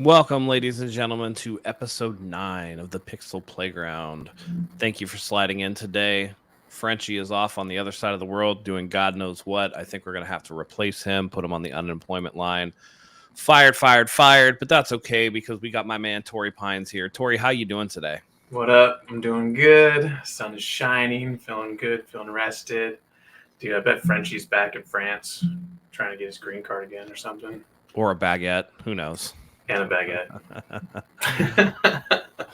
Welcome, ladies and gentlemen, to episode 9 of the Pixel Playground. Thank you for sliding in today. Frenchie is off on the other side of the world doing God knows what. I think we're going to have to replace him, put him on the unemployment line. Fired, but that's okay because we got my man Torrey Pines here. Torrey, how you doing today? What up? I'm doing good. Sun is shining, feeling good, feeling rested. Dude, I bet Frenchie's back in France trying to get his green card again or something. Or a baguette, who knows? And a baguette.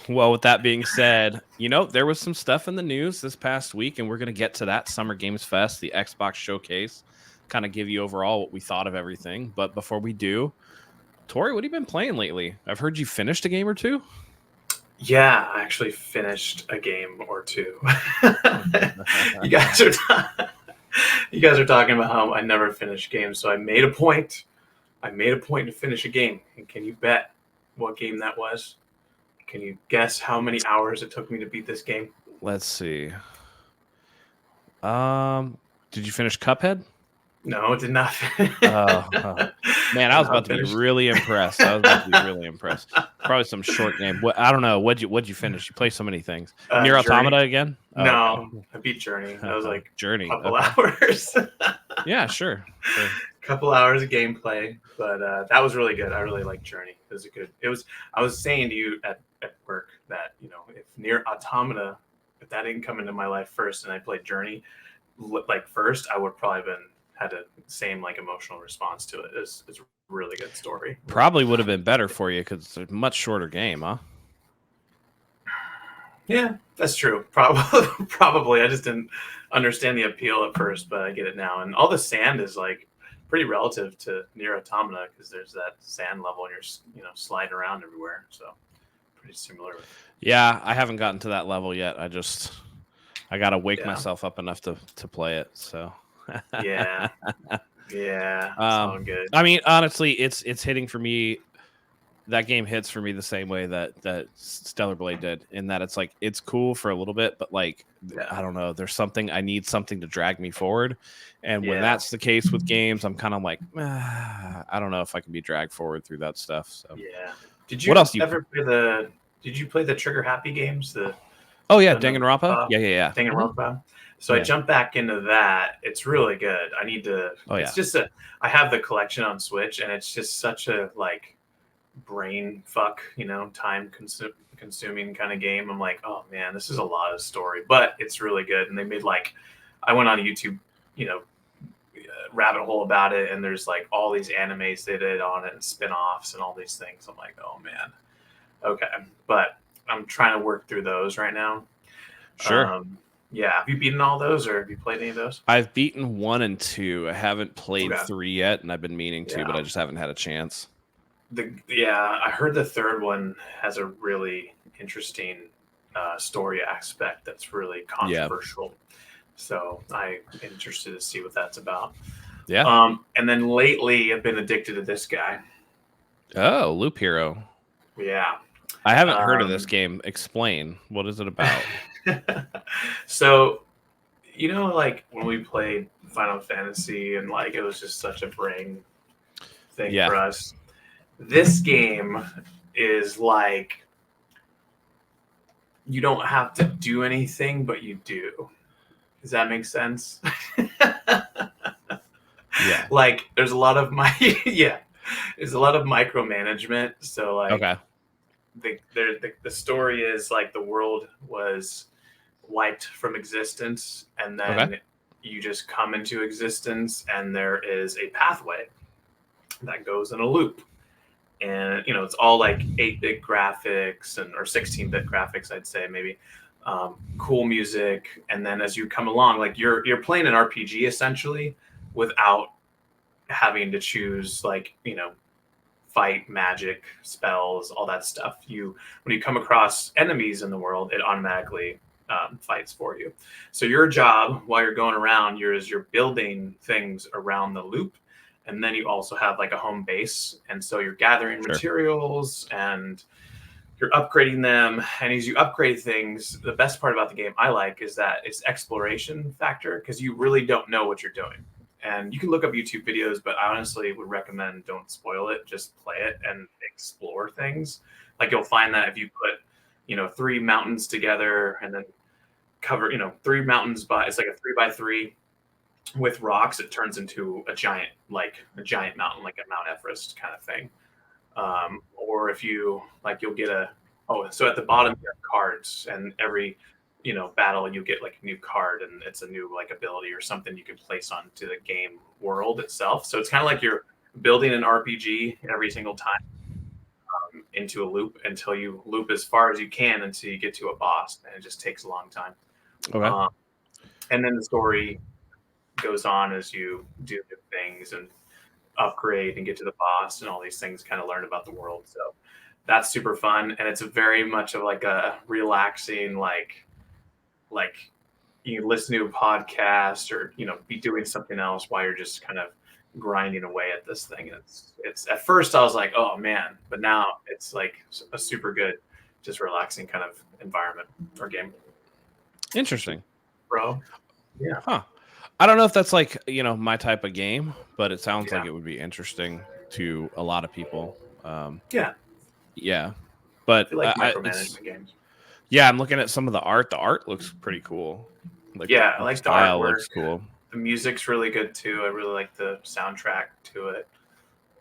Well, with that being said, there was some stuff in the news this past week, and we're going to get to that. Summer Games Fest, the Xbox Showcase, kind of give you overall what we thought of everything. But before we do, Torrey, what have you been playing lately? I've heard you finished a game or two. Yeah, I actually finished a game or two. You guys are talking about how I never finish games, so I made a point. To finish a game. And can you bet what game that was? Can you guess how many hours it took me to beat this game? Let's see. Did you finish Cuphead? No, it did not. Man, I was about to be really impressed. Probably some short game. I don't know. What'd you finish? You play so many things. Nier Automata again? No, I beat Journey. That was like Journey. A couple hours. Yeah, sure. Couple hours of gameplay, but that was really good. I really liked Journey. I was saying to you at work that if Nier Automata, if that didn't come into my life first and I played Journey like first, I would probably had the same like emotional response to it. It's a really good story. Probably would have been better for you because it's a much shorter game, huh? Yeah, that's true. Probably. I just didn't understand the appeal at first, but I get it now. And all the sand is like pretty relative to Nier Automata because there's that sand level and you're sliding around everywhere. So pretty similar. Yeah, I haven't gotten to that level yet. I got to wake myself up enough to play it. So yeah, all good. I mean, honestly, it's hitting for me. That game hits for me the same way that Stellar Blade did, in that it's like it's cool for a little bit, but like I don't know, I need something to drag me forward, and when that's the case with games, I'm kind of like I don't know if I can be dragged forward through that stuff. So yeah, did you play the Trigger Happy games? Danganronpa. Yeah. Danganronpa. So I jumped back into that. It's really good. I need to. It's just I have the collection on Switch, and it's just such a like brain fuck, time consuming kind of game. I'm like, oh man, this is a lot of story, but it's really good. And they made I went on YouTube, rabbit hole about it, and there's like all these animes they did on it and spin-offs and all these things. I'm like, oh man, okay, but I'm trying to work through those right now. Sure. Yeah, have you beaten all those, or have you played any of those? I've beaten 1 and 2. I haven't played 3 yet, and I've been meaning to, but I just haven't had a chance. I heard the third one has a really interesting story aspect that's really controversial. So I'm interested to see what that's about. Yeah. And then lately I've been addicted to this guy. Oh, Loop Hero. Yeah. I haven't heard of this game. Explain. What is it about? So, like when we played Final Fantasy and like it was just such a brain thing for us. This game is like you don't have to do anything, but you do. Does that make sense? Yeah. Like there's a lot of there's a lot of micromanagement. So like the story is like the world was wiped from existence, and then you just come into existence, and there is a pathway that goes in a loop. And it's all like 8-bit graphics or 16-bit graphics, I'd say maybe. Cool music, and then as you come along, like you're playing an RPG essentially without having to choose like fight, magic, spells, all that stuff. When you come across enemies in the world, it automatically fights for you. So your job while you're going around, you're building things around the loop. And then you also have like a home base. And so you're gathering materials and you're upgrading them. And as you upgrade things, the best part about the game I like is that it's exploration factor, because you really don't know what you're doing. and you can look up YouTube videos, but I honestly would recommend don't spoil it. Just play it and explore things. Like you'll find that if you put, 3 mountains together and then cover, 3 mountains it's like a 3x3 with rocks, it turns into a giant mountain, like a Mount Everest kind of thing. Or if you'll get so at the bottom you have cards, and every battle you get like a new card, and it's a new like ability or something you can place onto the game world itself. So it's kind of like you're building an RPG every single time into a loop until you loop as far as you can until you get to a boss, and it just takes a long time. Okay. And then the story goes on as you do new things and upgrade and get to the boss and all these things, kind of learn about the world. So that's super fun, and it's very much of like a relaxing, like you listen to a podcast or be doing something else while you're just kind of grinding away at this thing. And it's at first I was like, oh man, but now it's like a super good, just relaxing kind of environment or game. Interesting, bro. Yeah. Huh. I don't know if that's like my type of game, but it sounds like it would be interesting to a lot of people. Yeah, but I like micromanagement games. Yeah, I'm looking at some of the art. The art looks pretty cool. I like the artwork. Looks cool. The music's really good too. I really like the soundtrack to it,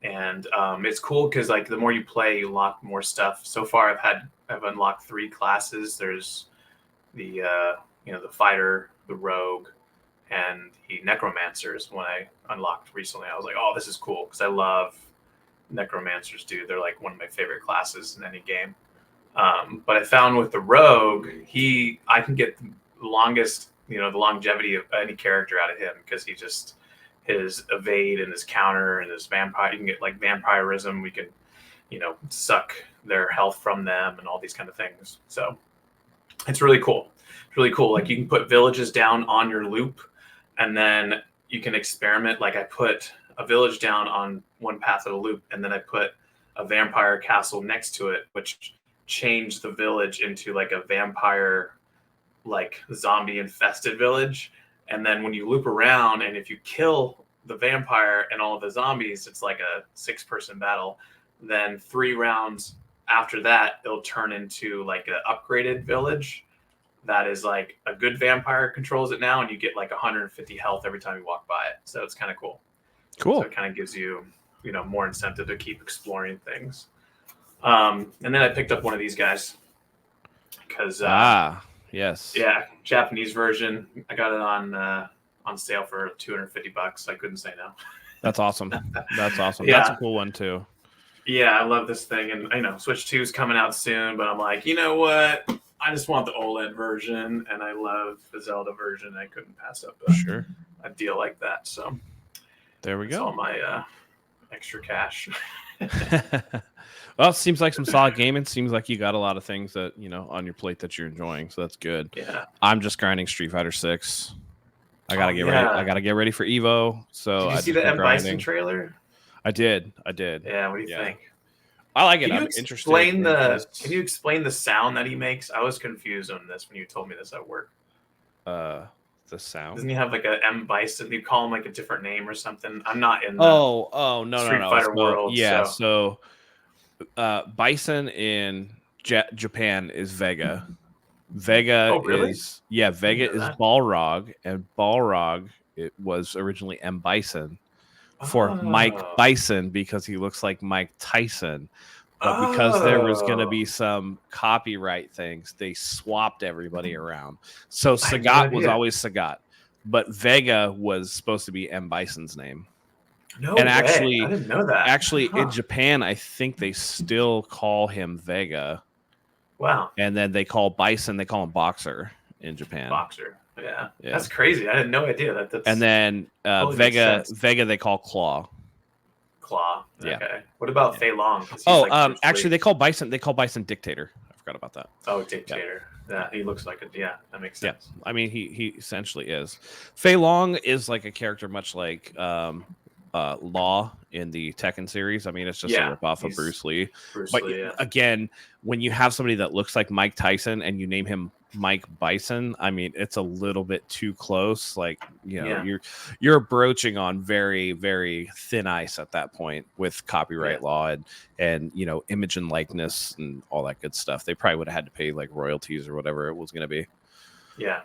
and it's cool because like the more you play, you unlock more stuff. So far, I've unlocked 3 classes. There's the the fighter, the rogue, and the necromancers. When I unlocked recently, I was like, oh, this is cool because I love necromancers, dude. They're like one of my favorite classes in any game. But I found with the rogue, I can get the longest, the longevity of any character out of him because his evade and his counter and his vampire, you can get like vampirism. We can, suck their health from them and all these kind of things. So it's really cool. It's really cool. Like you can put villages down on your loop, and then you can experiment. Like I put a village down on one path of the loop, and then I put a vampire castle next to it, which changed the village into like a vampire, like zombie infested village. And then when you loop around, and if you kill the vampire and all of the zombies, it's like a 6-person battle. Then 3 rounds after that, it'll turn into like an upgraded village that is like a good vampire controls it now, and you get like 150 health every time you walk by it. So it's kind of cool. So it kind of gives you, more incentive to keep exploring things. And then I picked up one of these guys because yes, Japanese version. I got it on sale for $250. I couldn't say no. That's awesome. That's awesome. Yeah. That's a cool one too. Yeah, I love this thing, and I know Switch 2 is coming out soon, but I'm like, you know what? I just want the OLED version, and I love the Zelda version. I couldn't pass up a deal like that. So there we go. That's all my extra cash. Well, it seems like some solid gaming. Seems like you got a lot of things that on your plate that you're enjoying, so that's good. Yeah, I'm just grinding Street Fighter 6. I gotta get ready. I gotta get ready for Evo. So did you see the M. Bison trailer? I did. Yeah, what do you think? I like it. Can you explain the sound that he makes? I was confused on this when you told me this at work. The sound. Doesn't he have like a M. Bison? You call him like a different name or something? I'm not in the no, Street Fighter world. Yeah, so Bison in Japan is Vega. Vega is Vega is Balrog, and Balrog it was originally M. Bison for Mike Bison because he looks like Mike Tyson. But because there was going to be some copyright things, they swapped everybody around. So Sagat was always Sagat, but Vega was supposed to be M. Bison's name. No way. Actually, I didn't know that. Actually, in Japan, I think they still call him Vega. Wow. And then they call Bison, they call him Boxer in Japan. Boxer. Yeah. That's crazy. I had no idea that's. And then Vega, they call Claw. Claw. Yeah. Okay. What about Fei Long? Actually, they call Bison Dictator. I forgot about that. Oh, Dictator. Yeah, he looks like it. Yeah, that makes sense. Yeah. I mean, he essentially is. Fei Long is like a character much like Law in the Tekken series. I mean, it's just a ripoff of Bruce Lee. But again, when you have somebody that looks like Mike Tyson and you name him Mike Bison, I mean, it's a little bit too close. Like, you're broaching on very, very thin ice at that point with copyright law and image and likeness and all that good stuff. They probably would have had to pay like royalties or whatever it was going to be. Yeah.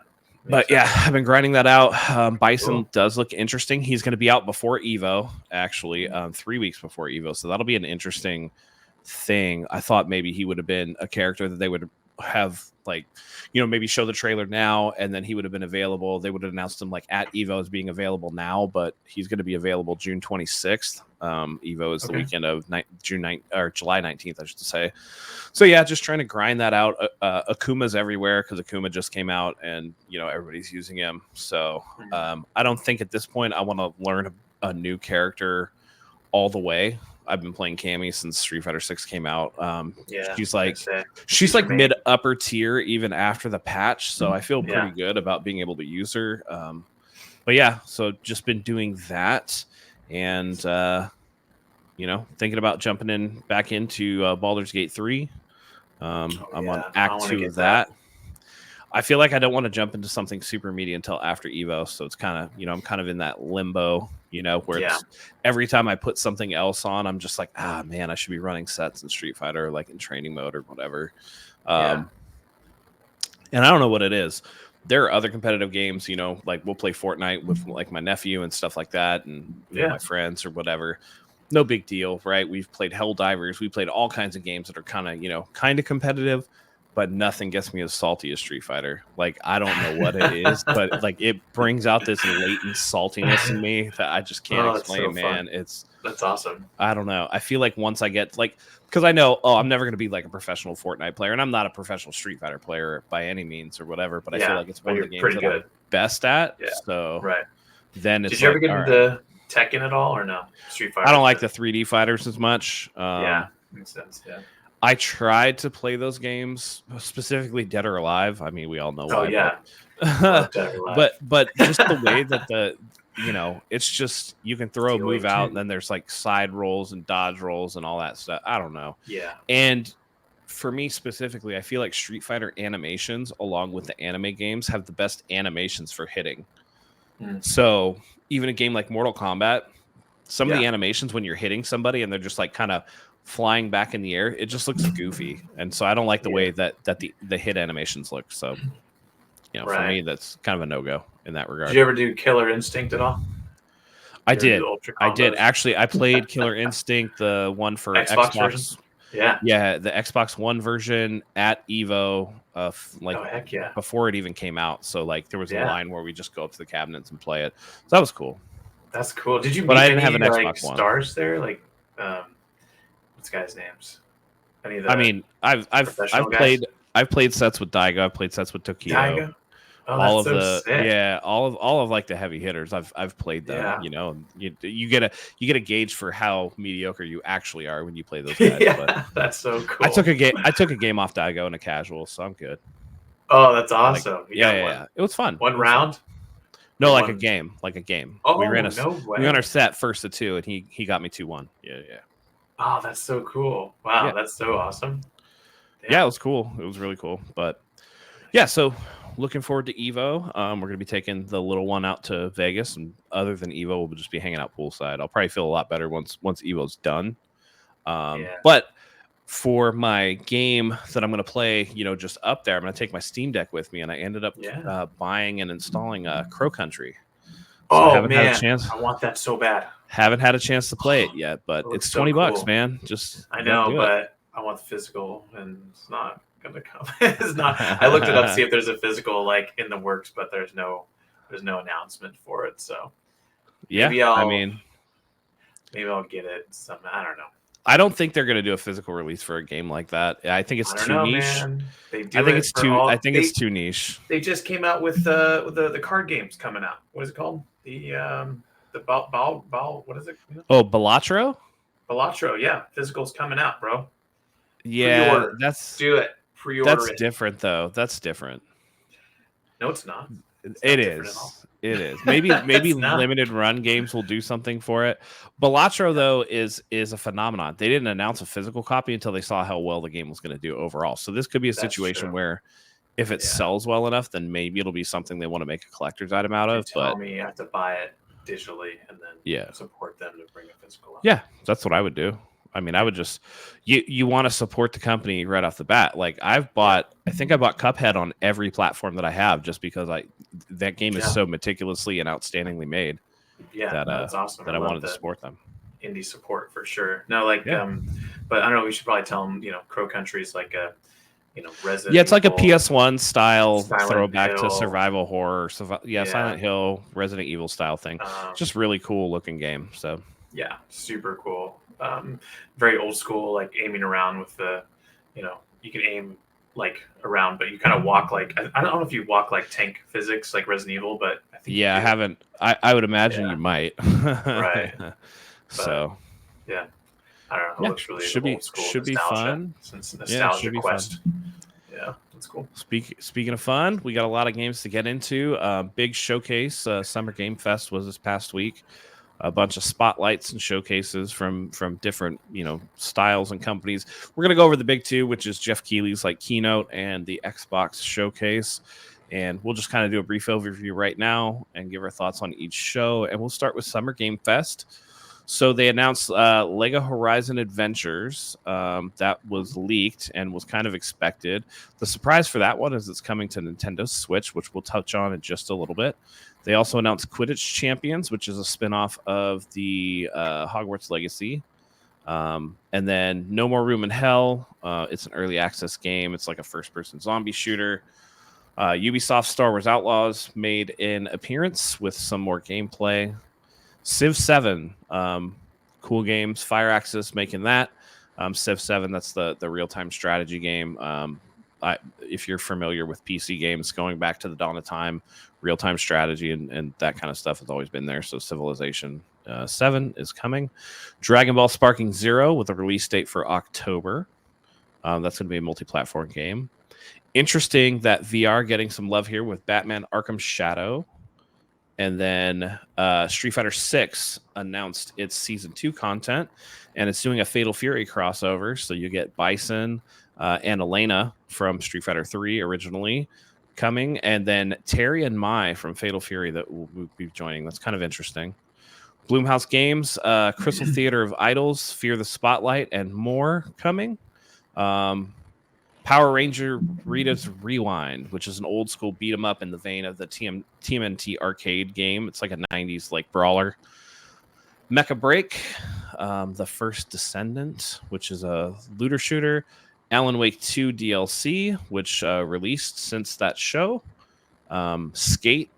But I've been grinding that out. Bison does look interesting. He's going to be out before Evo, actually, 3 weeks before Evo. So that'll be an interesting thing. I thought maybe he would have been a character that they would have maybe show the trailer now, and then he would have been available. They would have announced him like at Evo as being available now, but he's going to be available June 26th. Evo is the weekend of July 19th, I should say. So just trying to grind that out. Akuma's everywhere because Akuma just came out, and everybody's using him. So I don't think at this point I want to learn a new character all the way. I've been playing Cammy since Street Fighter 6 came out. She's like mid upper tier even after the patch, so I feel pretty good about being able to use her. So just been doing that, and thinking about jumping back into Baldur's Gate 3. I'm on Act 2 of that. I feel like I don't want to jump into something super meaty until after Evo, so it's kind of I'm kind of in that limbo. Where it's every time I put something else on, I'm just like, man, I should be running sets in Street Fighter, like in training mode or whatever. And I don't know what it is. There are other competitive games, like we'll play Fortnite with like my nephew and stuff like that, and my friends or whatever. No big deal, right? We've played Helldivers. We played all kinds of games that are kind of competitive, but nothing gets me as salty as Street Fighter. Like, I don't know what it is, but like it brings out this latent saltiness in me that I just can't explain, man. That's awesome. I don't know. I feel like once I get because I know, I'm never going to be like a professional Fortnite player, and I'm not a professional Street Fighter player by any means or whatever, but I feel like it's one of the games that I'm best at. Yeah. So then it's Did you ever get into Tekken at all or no? Street Fighter. I don't like the 3D fighters as much. Makes sense. Yeah. I tried to play those games, specifically Dead or Alive. I mean, we all know why. Oh, yeah. but just the way that it's just you can throw a move out, and then there's like side rolls and dodge rolls and all that stuff. I don't know. Yeah. And for me specifically, I feel like Street Fighter animations, along with the anime games, have the best animations for hitting. So even a game like Mortal Kombat, some of the animations when you're hitting somebody and they're just like kind of flying back in the air, it just looks goofy, and so I don't like the way that the hit animations look. So for me, that's kind of a no-go in that regard. Did you ever do Killer Instinct at all? I did actually. I played Killer Instinct, the one for Xbox. Yeah, the Xbox One version at Evo, before it even came out. So like there was a line where we just go up to the cabinets and play it. So that was cool. That's cool. Did you meet but I didn't have an Xbox One. Stars there? Like what's guys' names? I've played sets with Daigo. I've played sets with Tokyo. Daigo? Oh, all of sick. all of like the heavy hitters. I've played them. You get a gauge for how mediocre you actually are when you play those guys. But that's so cool. I took a game off Daigo in a casual, so I'm good. Oh, that's awesome. Yeah. It was fun. One round? No, like a game. Oh, we ran way. We ran our set 1-2, and he got me 2-1. Yeah. Oh, that's so cool. Wow, that's so awesome. Damn. Yeah, it was cool. It was really cool. But so looking forward to Evo. We're going to be taking the little one out to Vegas, and other than Evo, we'll just be hanging out poolside. I'll probably feel a lot better once Evo's done. But for my game that I'm going to play, just up there, I'm going to take my Steam Deck with me, and I ended up buying and installing Crow Country. So I want that so bad. Haven't had a chance to play it yet, but it's $20, man. I know, but I want the physical, and it's not gonna come. It's not. I looked it up to see if there's a physical like in the works, but there's no announcement for it. So maybe I'll get it. I don't know. I don't think they're gonna do a physical release for a game like that. I think it's too niche. Man. I think it's too niche. They just came out with the card games coming out. What is it called? The ball. What is it? Oh, Balatro. Balatro, yeah. Physical's coming out, bro. Yeah, Pre-order. Do it. Pre-order. That's different, though. That's different. No, it's not. It is. Maybe limited run games will do something for it. Balatro, though, is a phenomenon. They didn't announce a physical copy until they saw how well the game was going to do overall. So this could be a situation where if it sells well enough, then maybe it'll be something they want to make a collector's item out of. Tell me I have to buy it digitally and then support them to bring a physical out. Yeah, that's what I would do. I mean, I would just you want to support the company right off the bat. Like I think I bought Cuphead on every platform that I have just because that game is so meticulously and outstandingly made. Yeah, that's awesome. That I wanted to support them. Indie support for sure. No, like but I don't know. We should probably tell them. Crow Country is like a Resident. Yeah, it's like a PS1 style throwback to survival horror. Silent Hill, Resident Evil style thing. Just really cool looking game. So yeah, super cool. Very old school, like aiming around with the, you can aim like around, but you kind of walk like I don't know if you walk like tank physics like Resident Evil, but I think I haven't. I would imagine you might. Right. So yeah. I don't know. It looks really old school. Should be fun. Since Nostalgia Quest. Yeah, that's cool. Speaking of fun, we got a lot of games to get into. Big showcase. Summer Game Fest was this past week. A bunch of spotlights and showcases from different styles and companies. We're gonna go over the big two, which is Jeff Keighley's keynote and the Xbox showcase. And we'll just kind of do a brief overview right now and give our thoughts on each show. And we'll start with Summer Game Fest. So they announced Lego Horizon Adventures that was leaked and was kind of expected. The surprise for that one is it's coming to Nintendo Switch, which we'll touch on in just a little bit. They also announced Quidditch Champions, which is a spinoff of the Hogwarts Legacy. And then No More Room in Hell. It's an early access game. It's like a first-person zombie shooter. Ubisoft Star Wars Outlaws made an appearance with some more gameplay. Civ 7, cool games. Fire Axis making that. Civ 7, that's the real-time strategy game. If you're familiar with PC games, going back to the dawn of time, real-time strategy and that kind of stuff has always been there. So Civilization 7 is coming. Dragon Ball Sparking Zero with a release date for October. That's going to be a multi-platform game. Interesting that VR getting some love here with Batman Arkham Shadow. And then Street Fighter 6 announced its Season 2 content, and it's doing a Fatal Fury crossover. So you get Bison and Elena from Street Fighter 3 originally coming, and then Terry and Mai from Fatal Fury that will be joining. That's kind of interesting. Bloomhouse Games, Crystal Theater of Idols, Fear the Spotlight, and more coming. Power Ranger Rita's Rewind, which is an old school beat 'em up in the vein of the TMNT arcade game. It's like a 90s brawler. Mecha Break, The First Descendant, which is a looter shooter. Alan Wake 2 DLC, which released since that show. Skate,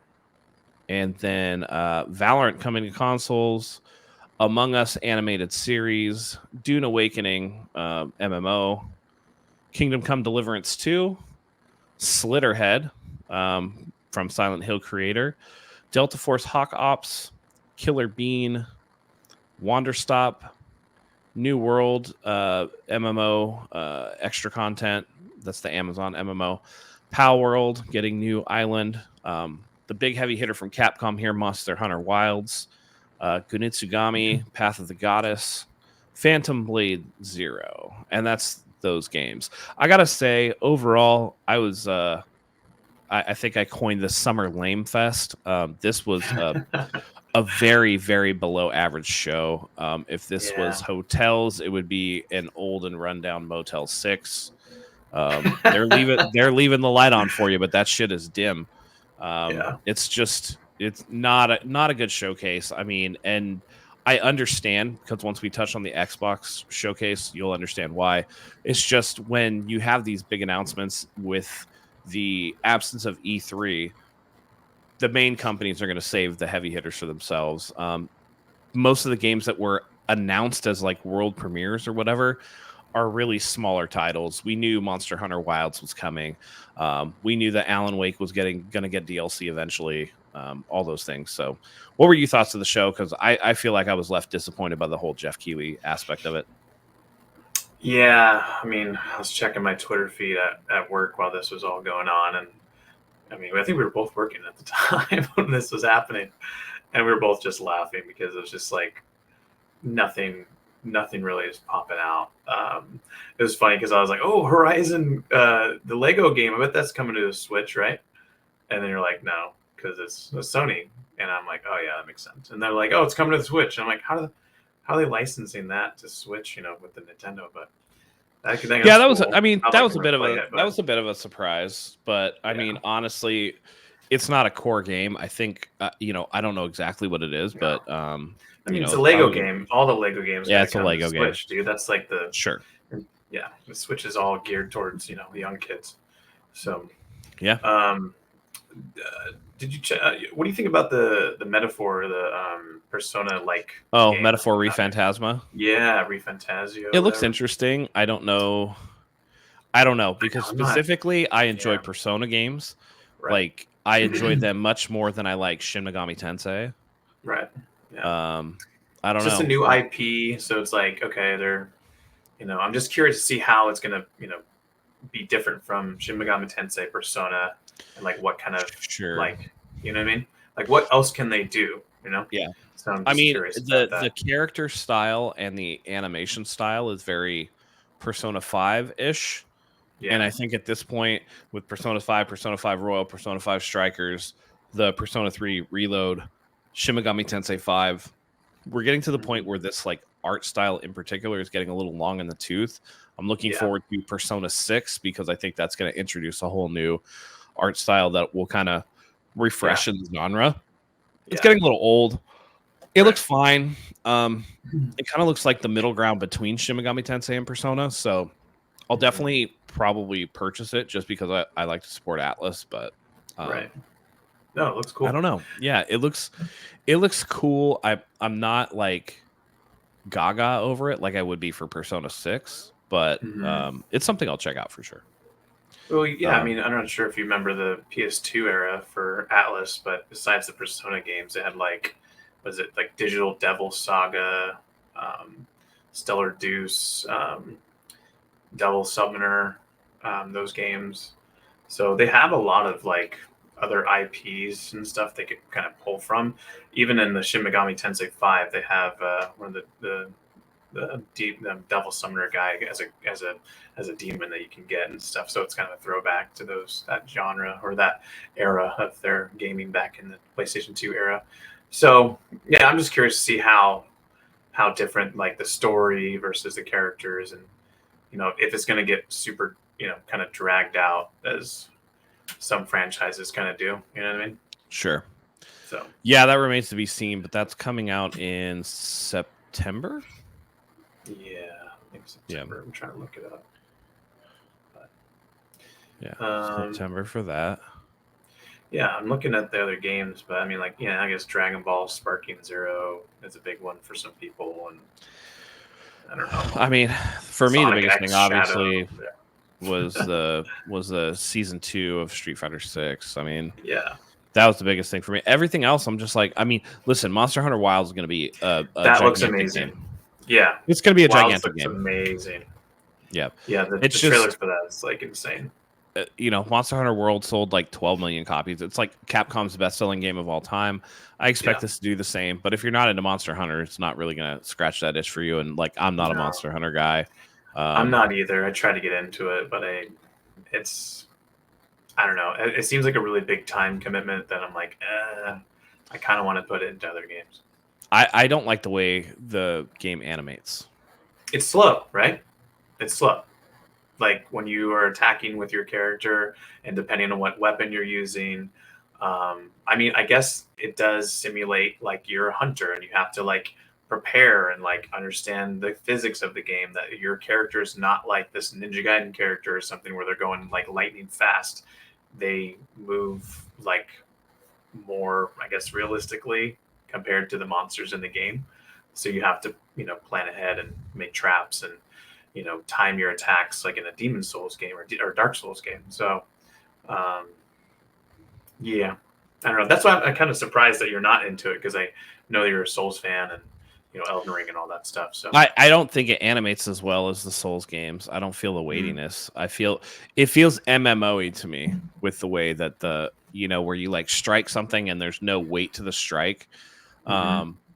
and then Valorant coming to consoles. Among Us animated series. Dune Awakening MMO. Kingdom Come Deliverance 2, Slitterhead from Silent Hill creator, Delta Force Hawk Ops, Killer Bean, Wanderstop, New World MMO extra content. That's the Amazon MMO. Pal World getting new island. The big heavy hitter from Capcom here, Monster Hunter Wilds, Gunitsugami, Path of the Goddess, Phantom Blade Zero, and that's those games. I gotta say, overall, I was I think I coined this Summer Lame Fest. This was a very, very below average show. If this was hotels, it would be an old and rundown Motel 6. They're leaving the light on for you, but that shit is dim. It's not a good showcase. I mean, and I understand, because once we touch on the Xbox showcase, you'll understand why. It's just when you have these big announcements with the absence of E3, the main companies are going to save the heavy hitters for themselves. Most of the games that were announced as world premieres or whatever are really smaller titles. We knew Monster Hunter Wilds was coming. We knew that Alan Wake was going to get DLC eventually. All those things. So what were your thoughts of the show? Because I feel like I was left disappointed by the whole Jeff Keighley aspect of it. Yeah, I mean, I was checking my Twitter feed at work while this was all going on, and I mean, I think we were both working at the time when this was happening, and we were both just laughing because it was just nothing nothing really is popping out. It was funny because I was like, "Oh, Horizon, the Lego game. I bet that's coming to the Switch, right?" And then you're like, "No, because it's Sony." And I'm like, "Oh yeah, that makes sense." And they're like, "Oh, it's coming to the Switch." And I'm like, "How are they licensing that to Switch? With the Nintendo?" But that was. cool. I mean, I'd that like was to a bit of replay a it, that was a bit of a surprise. But I mean, honestly, it's not a core game. I think I don't know exactly what it is, but I mean, it's a Lego game. All the Lego games. Yeah, it's a Lego to Switch, dude. That's like the sure. Yeah, the Switch is all geared towards the young kids. So yeah. Did you check? What do you think about the metaphor, the Persona like? Oh, metaphor ReFantasma. Yeah, ReFantasio. It looks interesting. I don't know because specifically I enjoy Persona games. Right. Like I enjoyed them much more than I like Shin Megami Tensei. Right. Yeah. I don't know. Just a new IP, so it's like okay, they're I'm just curious to see how it's gonna be different from Shin Megami Tensei, Persona, and like what kind of like what I mean? Like what else can they do? Yeah. So I'm just curious about that. The character style and the animation style is very Persona 5-ish. Yeah. And I think at this point with Persona 5, Persona 5 Royal, Persona 5 Strikers, the Persona 3 Reload, Shin Megami Tensei 5, we're getting to the point where this like art style in particular is getting a little long in the tooth. I'm looking forward to Persona 6 because I think that's going to introduce a whole new art style that will kind of refresh the genre. It's getting a little old. It looks fine. It kind of looks like the middle ground between Shin Megami Tensei and Persona. So I'll definitely probably purchase it just because I like to support Atlas. But right. No, it looks cool. I don't know. Yeah, it looks cool. I'm not like gaga over it like I would be for Persona 6, but it's something I'll check out for sure. Well, yeah, I mean, I'm not sure if you remember the PS2 era for Atlas, but besides the Persona games, it had was it like Digital Devil Saga, Stellar Deuce, Devil Summoner, those games. So they have a lot of like other IPs and stuff they could kind of pull from. Even in the Shin Megami Tensei 5, they have one of the Devil Summoner guy as a demon that you can get and stuff. So it's kind of a throwback to that genre or that era of their gaming back in the PlayStation 2 era. So yeah, I'm just curious to see how different like the story versus the characters, and if it's going to get super kind of dragged out as some franchises kind of do. You know what I mean? Sure. So yeah, that remains to be seen, but that's coming out in September. Yeah, I think September. Yeah. I'm trying to look it up. But, September for that. Yeah, I'm looking at the other games, but I mean, like, I guess Dragon Ball Sparking Zero is a big one for some people, and I don't know. I mean, for me, the biggest thing obviously Shadow. was the season 2 of Street Fighter 6. I mean, yeah. That was the biggest thing for me. Everything else, I'm just like, I mean, listen, Monster Hunter Wilds is going to be a that looks amazing. Game. Yeah, it's going to be a gigantic game. Amazing. Yeah, yeah. The trailers for that is like insane. Monster Hunter World sold like 12 million copies. It's like Capcom's best-selling game of all time. I expect this to do the same. But if you're not into Monster Hunter, it's not really going to scratch that itch for you. And like, I'm not a Monster Hunter guy. I'm not either. I try to get into it, but I don't know. It seems like a really big time commitment that I'm like, I kind of want to put it into other games. I don't like the way the game animates. It's slow, right? It's slow. Like when you are attacking with your character and depending on what weapon you're using. I mean, I guess it does simulate like you're a hunter and you have to like prepare and like understand the physics of the game, that your character is not like this Ninja Gaiden character or something where they're going like lightning fast. They move like more, I guess, realistically compared to the monsters in the game. So you have to, plan ahead and make traps and, time your attacks like in a Demon Souls game or Dark Souls game. So, yeah, I don't know. That's why I'm kind of surprised that you're not into it, because I know you're a Souls fan and, Elden Ring and all that stuff. So I don't think it animates as well as the Souls games. I don't feel the weightiness. I feel it feels MMO-y to me with the way that where you like strike something and there's no weight to the strike.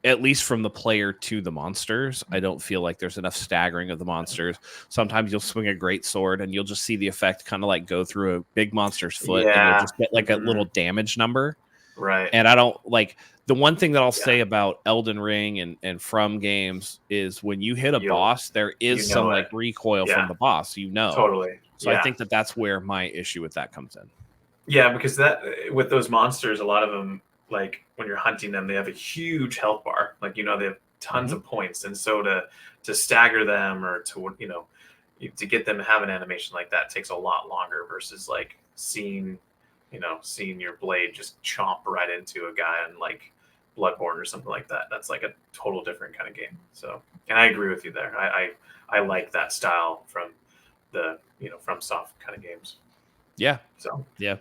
at least from the player to the monsters, I don't feel like there's enough staggering of the monsters. Sometimes you'll swing a great sword and you'll just see the effect kind of like go through a big monster's foot, and you'll just get like a little damage number. Right. And I don't like the one thing that I'll say about Elden Ring and From games is when you hit a boss, there is some like recoil from the boss, Totally. So I think that that's where my issue with that comes in. Yeah, because that with those monsters, a lot of them, like when you're hunting them, they have a huge health bar. Like, they have tons of points. And so to stagger them or to, to get them to have an animation like that takes a lot longer versus like seeing your blade just chomp right into a guy in like Bloodborne or something like that. That's like a total different kind of game. So, and I agree with you there. I like that style from the, from soft kind of games. Yeah. So, yeah.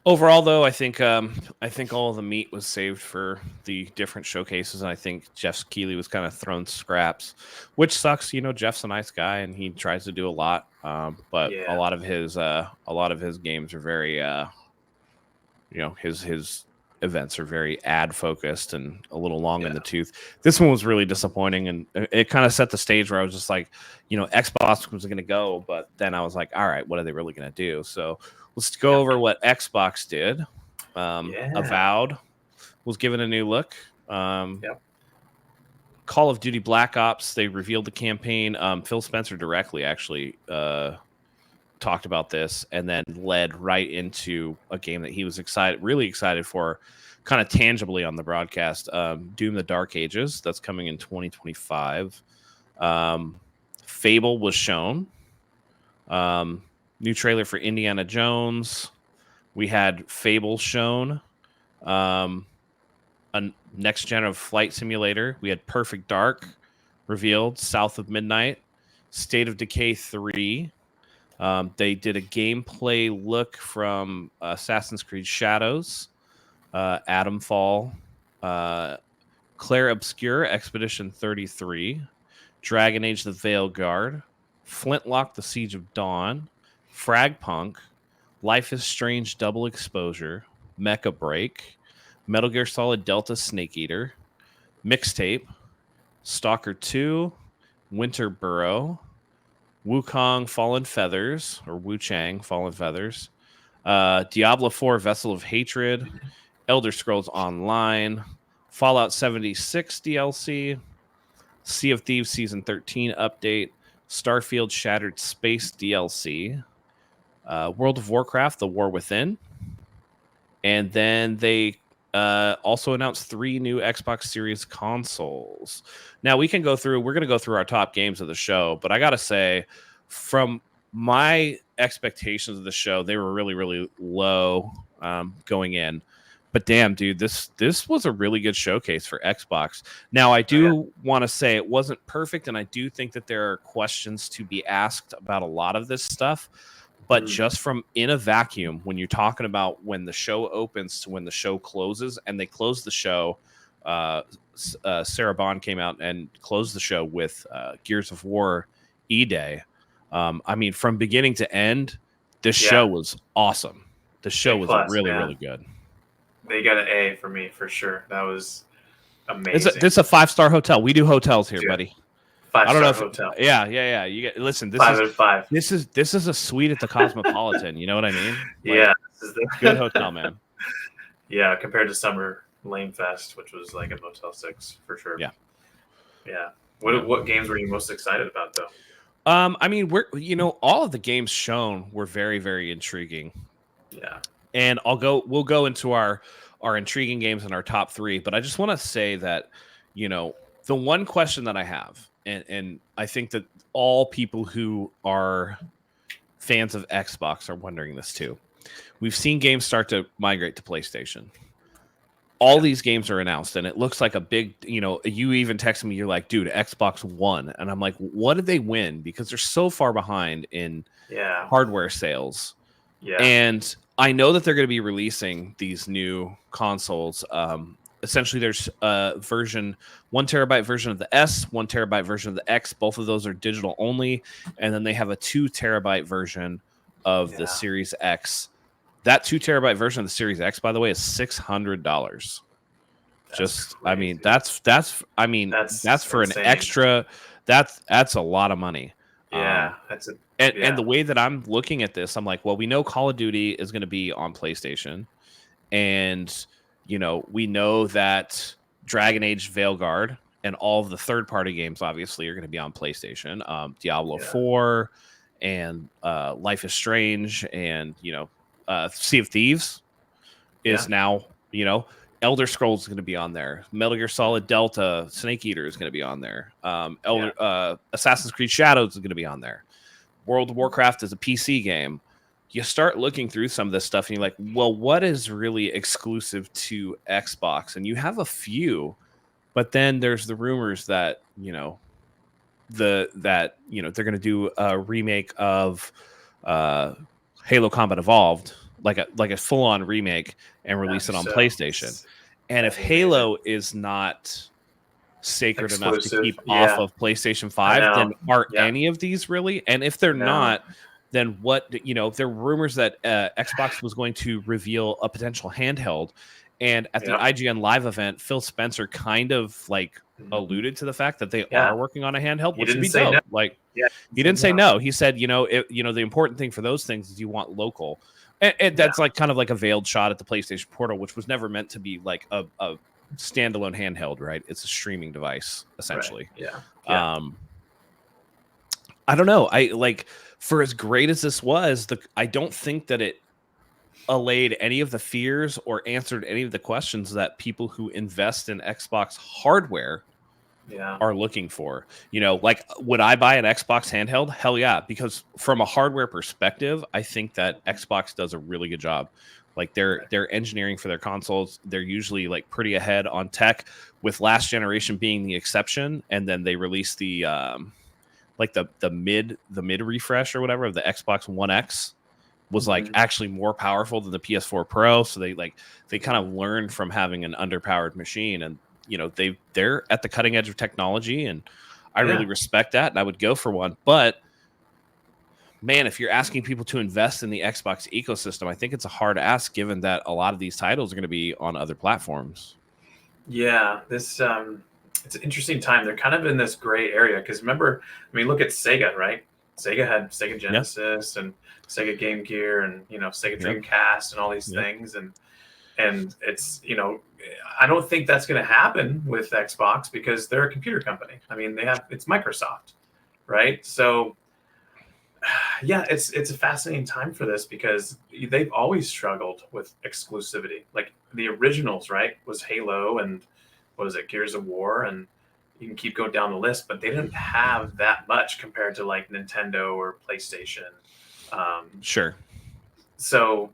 Overall, though, I think all of the meat was saved for the different showcases, and I think Jeff Keighley was kind of thrown scraps, which sucks. Jeff's a nice guy, and he tries to do a lot, but a lot of his games are very, his events are very ad focused and a little long in the tooth. This one was really disappointing, and it kind of set the stage where I was just like, Xbox was going to go, but then I was like, all right, what are they really going to do? So let's go over what Xbox did. Avowed was given a new look. Call of Duty Black Ops, they revealed the campaign. Phil Spencer directly actually talked about this and then led right into a game that he was really excited for, kind of tangibly on the broadcast. Doom the Dark Ages, that's coming in 2025. Fable was shown. New trailer for Indiana Jones. We had Fable shown. A next gen of flight simulator. We had Perfect Dark revealed. South of Midnight. State of Decay 3. They did a gameplay look from Assassin's Creed Shadows, Atomfall, Claire Obscure, Expedition 33, Dragon Age the Veilguard, Flintlock the Siege of Dawn, Fragpunk, Life is Strange Double Exposure, Mecha Break, Metal Gear Solid Delta Snake Eater, Mixtape, Stalker 2, Winter Burrow, Wukong Fallen Feathers, or Wu Chang Fallen Feathers, Diablo 4 Vessel of Hatred, Elder Scrolls Online, Fallout 76 DLC, Sea of Thieves Season 13 update, Starfield Shattered Space DLC, World of Warcraft The War Within, and then they also announced 3 new Xbox Series consoles. Now we're going to go through our top games of the show, but I got to say, from my expectations of the show, they were really, really low going in. But damn, dude, this was a really good showcase for Xbox. Now, I do want to say it wasn't perfect, and I do think that there are questions to be asked about a lot of this stuff. But just from in a vacuum, when you're talking about when the show opens to when the show closes, and they closed the show, Sarah Bond came out and closed the show with Gears of War E-Day. I mean, from beginning to end, this show was awesome. The show was really, really good. They got an A for me for sure. That was amazing. This is a 5-star hotel. We do hotels here, buddy. 5-star hotel. Yeah. You get listen. This 5 out of 5. This is a suite at the Cosmopolitan. You know what I mean? Like, this is the good hotel, man. Yeah, compared to Summer Lame Fest, which was like a Motel 6 for sure. Yeah. What games were you most excited about though? I mean, all of the games shown were very, very intriguing. Yeah. And we'll go into our intriguing games in our top 3, but I just want to say that, the one question that I have, and I think that all people who are fans of Xbox are wondering this too. We've seen games start to migrate to PlayStation. All these games are announced, and it looks like a big, you even texted me, you're like, dude, Xbox won. And I'm like, what did they win? Because they're so far behind in hardware sales. Yeah. And I know that they're going to be releasing these new consoles. Essentially, there's a 1 terabyte version of the S, 1 terabyte version of the X. Both of those are digital only. And then they have a 2 terabyte version of the Series X. That 2 terabyte version of the Series X, by the way, is $600. I mean, that's for insane. an extra. That's a lot of money. Yeah, and the way that I'm looking at this, I'm like, well, we know Call of Duty is going to be on PlayStation, and we know that Dragon Age Veilguard and all of the third-party games obviously are going to be on PlayStation. Diablo 4 and Life is Strange and Sea of Thieves is now Elder Scrolls is going to be on there. Metal Gear Solid Delta, Snake Eater is going to be on there. Assassin's Creed Shadows is going to be on there. World of Warcraft is a PC game. You start looking through some of this stuff and you're like, well, what is really exclusive to Xbox? And you have a few, but then there's the rumors that, they're going to do a remake of Halo Combat Evolved, like a full-on remake and release it on PlayStation. And if Halo is not sacred enough to keep off of PlayStation 5, then are any of these really? And if they're not, then what? There were rumors that Xbox was going to reveal a potential handheld, and at the IGN Live event, Phil Spencer kind of alluded to the fact that they are working on a handheld, which would be dope. No. He didn't say no. He said, the important thing for those things is you want local, and that's kind of like a veiled shot at the PlayStation Portal, which was never meant to be like a standalone handheld, right? It's a streaming device essentially. Right. Yeah. I don't know. For as great as this was, I don't think that it allayed any of the fears or answered any of the questions that people who invest in Xbox hardware are looking for. Would I buy an Xbox handheld? Hell yeah, because from a hardware perspective, I think that Xbox does a really good job. Their engineering for their consoles, they're usually pretty ahead on tech, with last generation being the exception, and then they release the the mid refresh or whatever of the Xbox One X was actually more powerful than the PS4 Pro. So they kind of learned from having an underpowered machine, and they're at the cutting edge of technology, and I really respect that, and I would go for one. But man, if you're asking people to invest in the Xbox ecosystem, I think it's a hard ask, given that a lot of these titles are going to be on other platforms. Yeah, this it's an interesting time. They're kind of in this gray area because remember, look at Sega, right? Sega had Sega Genesis and Sega Game Gear and Sega Dreamcast and all these things, and it's I don't think that's going to happen with Xbox because they're a computer company. It's Microsoft, right? So yeah, it's a fascinating time for this because they've always struggled with exclusivity. Like the originals, right, was Halo and what was it, Gears of War, and you can keep going down the list, but they didn't have that much compared to Nintendo or PlayStation. Sure. So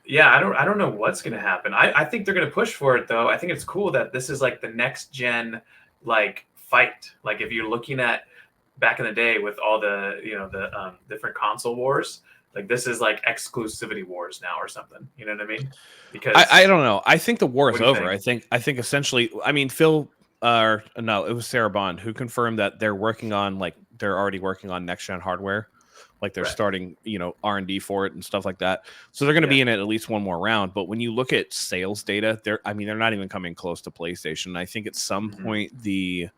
yeah, I don't know what's going to happen. I think they're going to push for it though. I think it's cool that this is the next gen fight. If you're looking at back in the day with all the the different console wars, this is exclusivity wars now or something. You know what I mean? Because I don't know. I think the war is over. I think essentially. Phil. No, it was Sarah Bond who confirmed that they're working on they're already working on next gen hardware. They're starting, R&D for it and stuff like that. So they're going to be in it at least one more round. But when you look at sales data, they're not even coming close to PlayStation. I think at some point I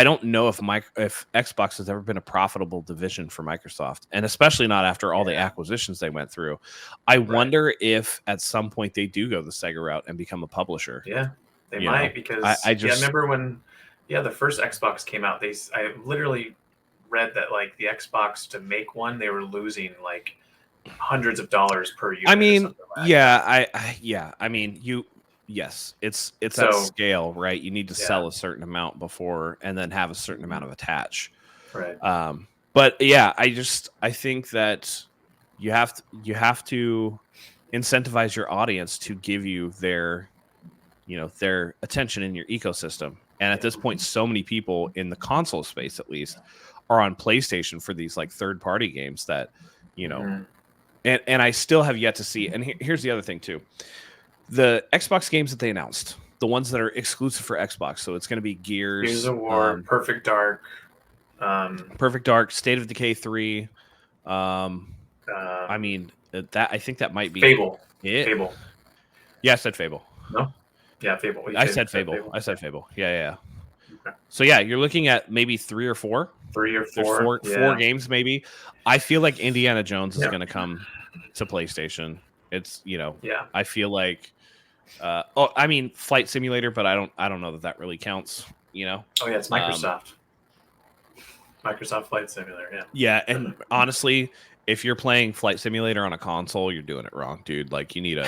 don't know if Xbox has ever been a profitable division for Microsoft, and especially not after all the acquisitions they went through. I wonder if at some point they do go the Sega route and become a publisher. Yeah, they might, because I remember when the first Xbox came out, I literally read that the Xbox, to make one, they were losing hundreds of dollars per unit. Yes, it's at scale, right? You need to sell a certain amount before, and then have a certain amount of attach. Right. But yeah, I think that you have to incentivize your audience to give you their attention in your ecosystem. And at this point, so many people in the console space, at least, are on PlayStation for these third-party games that, and I still have yet to see. And here's the other thing too. The Xbox games that they announced, the ones that are exclusive for Xbox, so it's going to be Gears of War, Perfect Dark, State of Decay 3. I think that might be Fable. It. Fable. Yeah, I said Fable. No. Yeah, Fable. I said Fable. I said Fable. Yeah. Okay. So yeah, you're looking at maybe 3 or 4. 3 or 4. There's four games maybe. I feel like Indiana Jones is going to come to PlayStation. It's I feel like I mean Flight Simulator, but I don't know that really counts. Oh yeah, it's Microsoft. Microsoft Flight Simulator. Yeah. Yeah, and honestly, if you're playing Flight Simulator on a console, you're doing it wrong, dude. Like you need a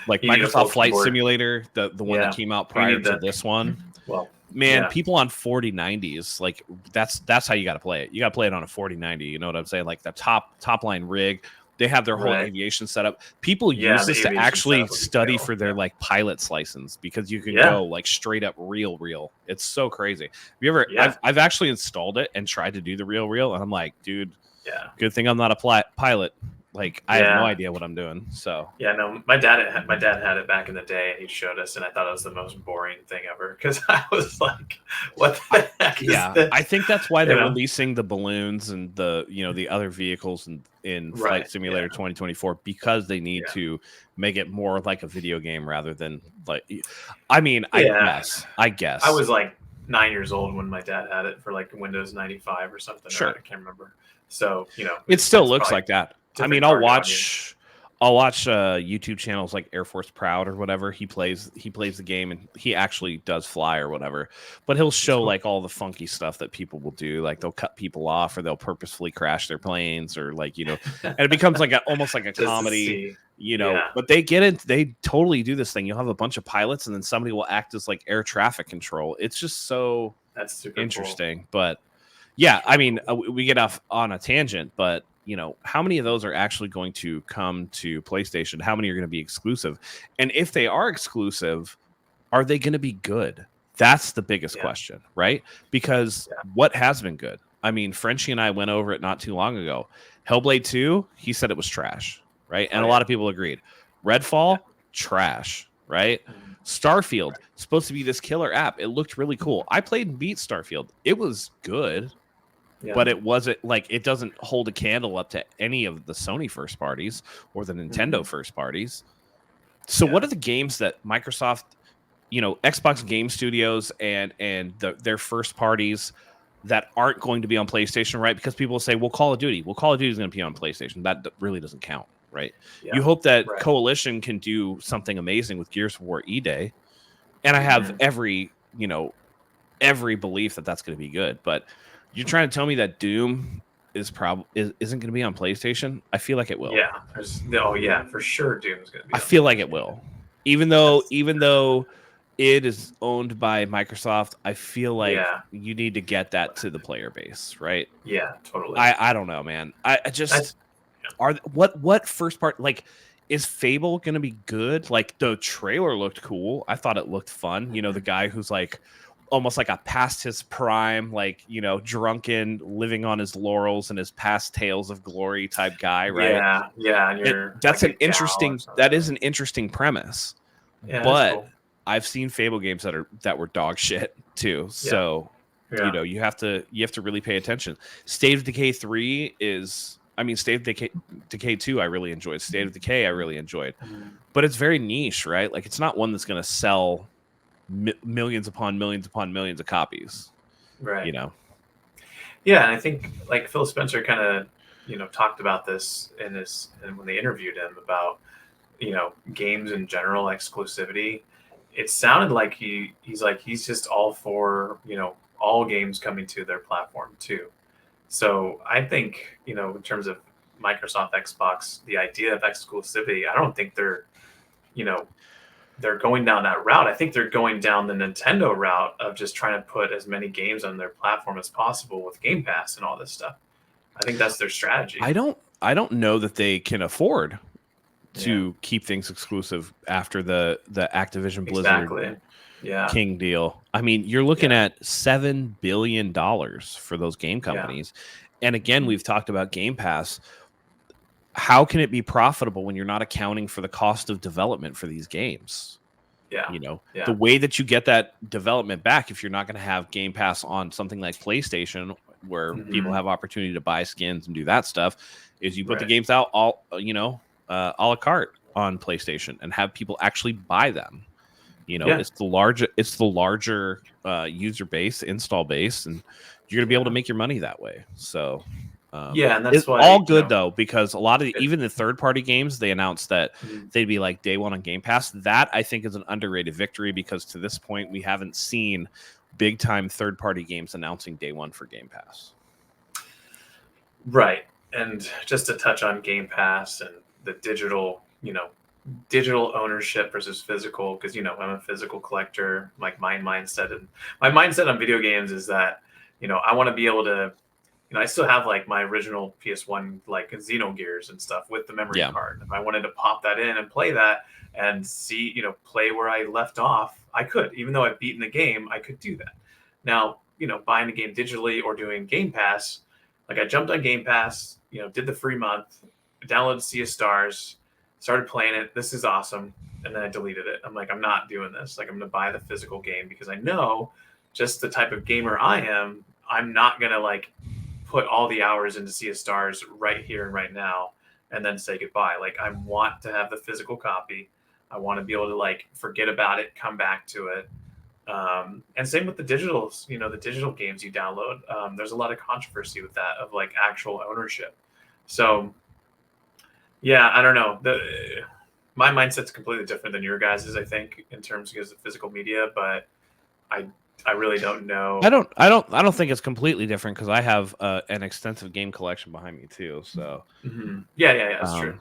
Microsoft Flight Simulator, the one that came out prior to this one. Well, man, people on 4090s, like that's how you got to play it. You got to play it on a 4090. You know what I'm saying? Like the top line rig. They have their whole aviation setup. People use this to actually study for their like pilot's license because you can go like straight up real. It's so crazy. Have you ever? I've actually installed it and tried to do the real, and I'm like, dude, good thing I'm not a pilot. Like I have no idea what I'm doing. So no, my dad had it back in the day, and he showed us, and I thought it was the most boring thing ever because I was like, "What the heck?" Is this? I think that's why they're releasing the balloons and the the other vehicles in Flight Simulator 2024 because they need to make it more like a video game rather than like. I mean, I guess I was like 9 years old when my dad had it for like Windows 95 or something. Sure, I can't remember. So it still looks like that. I mean, I'll watch YouTube channels like Air Force Proud or whatever. He plays the game and he actually does fly or whatever. But he'll show like all the funky stuff that people will do. Like they'll cut people off or they'll purposefully crash their planes or like and it becomes like almost like a comedy. But they get it. They totally do this thing. You'll have a bunch of pilots and then somebody will act as like air traffic control. It's just so that's super interesting. Cool. But yeah, I mean, we get off on a tangent, but. How many of those are actually going to come to PlayStation? How many are going to be exclusive? And if they are exclusive, are they going to be good? That's the biggest question, right? Because what has been good? I mean, Frenchie and I went over it not too long ago. Hellblade 2, he said it was trash, right? And a lot of people agreed. Redfall, trash, right? Starfield, supposed to be this killer app. It looked really cool. I played and beat Starfield. It was good. But it wasn't like it doesn't hold a candle up to any of the Sony first parties or the Nintendo first parties. So what are the games that Microsoft, Xbox Game Studios and their first parties that aren't going to be on PlayStation, right? Because people will say, well, Call of Duty is going to be on PlayStation. That really doesn't count, right? You hope that Coalition can do something amazing with Gears of War E-Day. And I have every belief that that's going to be good, but you're trying to tell me that Doom isn't going to be on PlayStation? I feel like it will. Yeah. For sure Doom's going to be. I feel like it will. Even though it is owned by Microsoft, I feel like you need to get that to the player base, right? Yeah, totally. I don't know, man. I just what first part like is Fable going to be good? Like the trailer looked cool. I thought it looked fun. The guy who's like almost like a past his prime, like, drunken, living on his laurels and his past tales of glory type guy, right? Yeah. And that is an interesting premise. Yeah, but cool. I've seen Fable games that were dog shit too. So, you have to really pay attention. State of Decay 3 State of Decay 2 I really enjoyed. State of Decay I really enjoyed. But it's very niche, right? Like it's not one that's going to sell millions upon millions upon millions of copies, right? And I think like Phil Spencer kind of talked about this and when they interviewed him about games in general exclusivity. It sounded like he's just all for all games coming to their platform too. So I think in terms of Microsoft Xbox, the idea of exclusivity, I don't think they're they're going down that route. I think they're going down the Nintendo route of just trying to put as many games on their platform as possible with Game Pass and all this stuff. I think that's their strategy. I don't know that they can afford to keep things exclusive after the Activision Blizzard King deal. I mean, you're looking at $7 billion for those game companies. And again, we've talked about Game Pass. How can it be profitable when you're not accounting for the cost of development for these games? The way that you get that development back, if you're not going to have Game Pass on something like PlayStation, where people have opportunity to buy skins and do that stuff, is you put the games out all a la carte on PlayStation and have people actually buy them. It's the larger user base, install base, and you're going to be able to make your money that way. So and that's it's why, all good though, because a lot of even the third-party games, they announced that they'd be like day one on Game Pass. That I think is an underrated victory, because to this point we haven't seen big-time third-party games announcing day one for Game Pass. Right. And just to touch on Game Pass and the digital ownership versus physical, because I'm a physical collector. Like my mindset on video games is that I want to be able to, I still have like my original PS1 like Xenogears and stuff with the memory card. If I wanted to pop that in and play that and see play where I left off, I could. Even though I've beaten the game, I could do that. Now buying the game digitally or doing Game Pass, like I jumped on Game Pass, did the free month, downloaded Sea of Stars, started playing it. This is awesome. And then I deleted it. I'm like, I'm not doing this. Like, I'm going to buy the physical game, because I know just the type of gamer I am, I'm not going to like put all the hours into Sea of Stars right here and right now and then say goodbye. Like, I want to have the physical copy. I want to be able to like forget about it, come back to it. And same with the digitals, the digital games you download. There's a lot of controversy with that, of like actual ownership. So yeah, I don't know. My mindset's completely different than your guys's, I think, in terms of physical media, but I really don't know. I don't think it's completely different, because I have an extensive game collection behind me too. So yeah, that's true.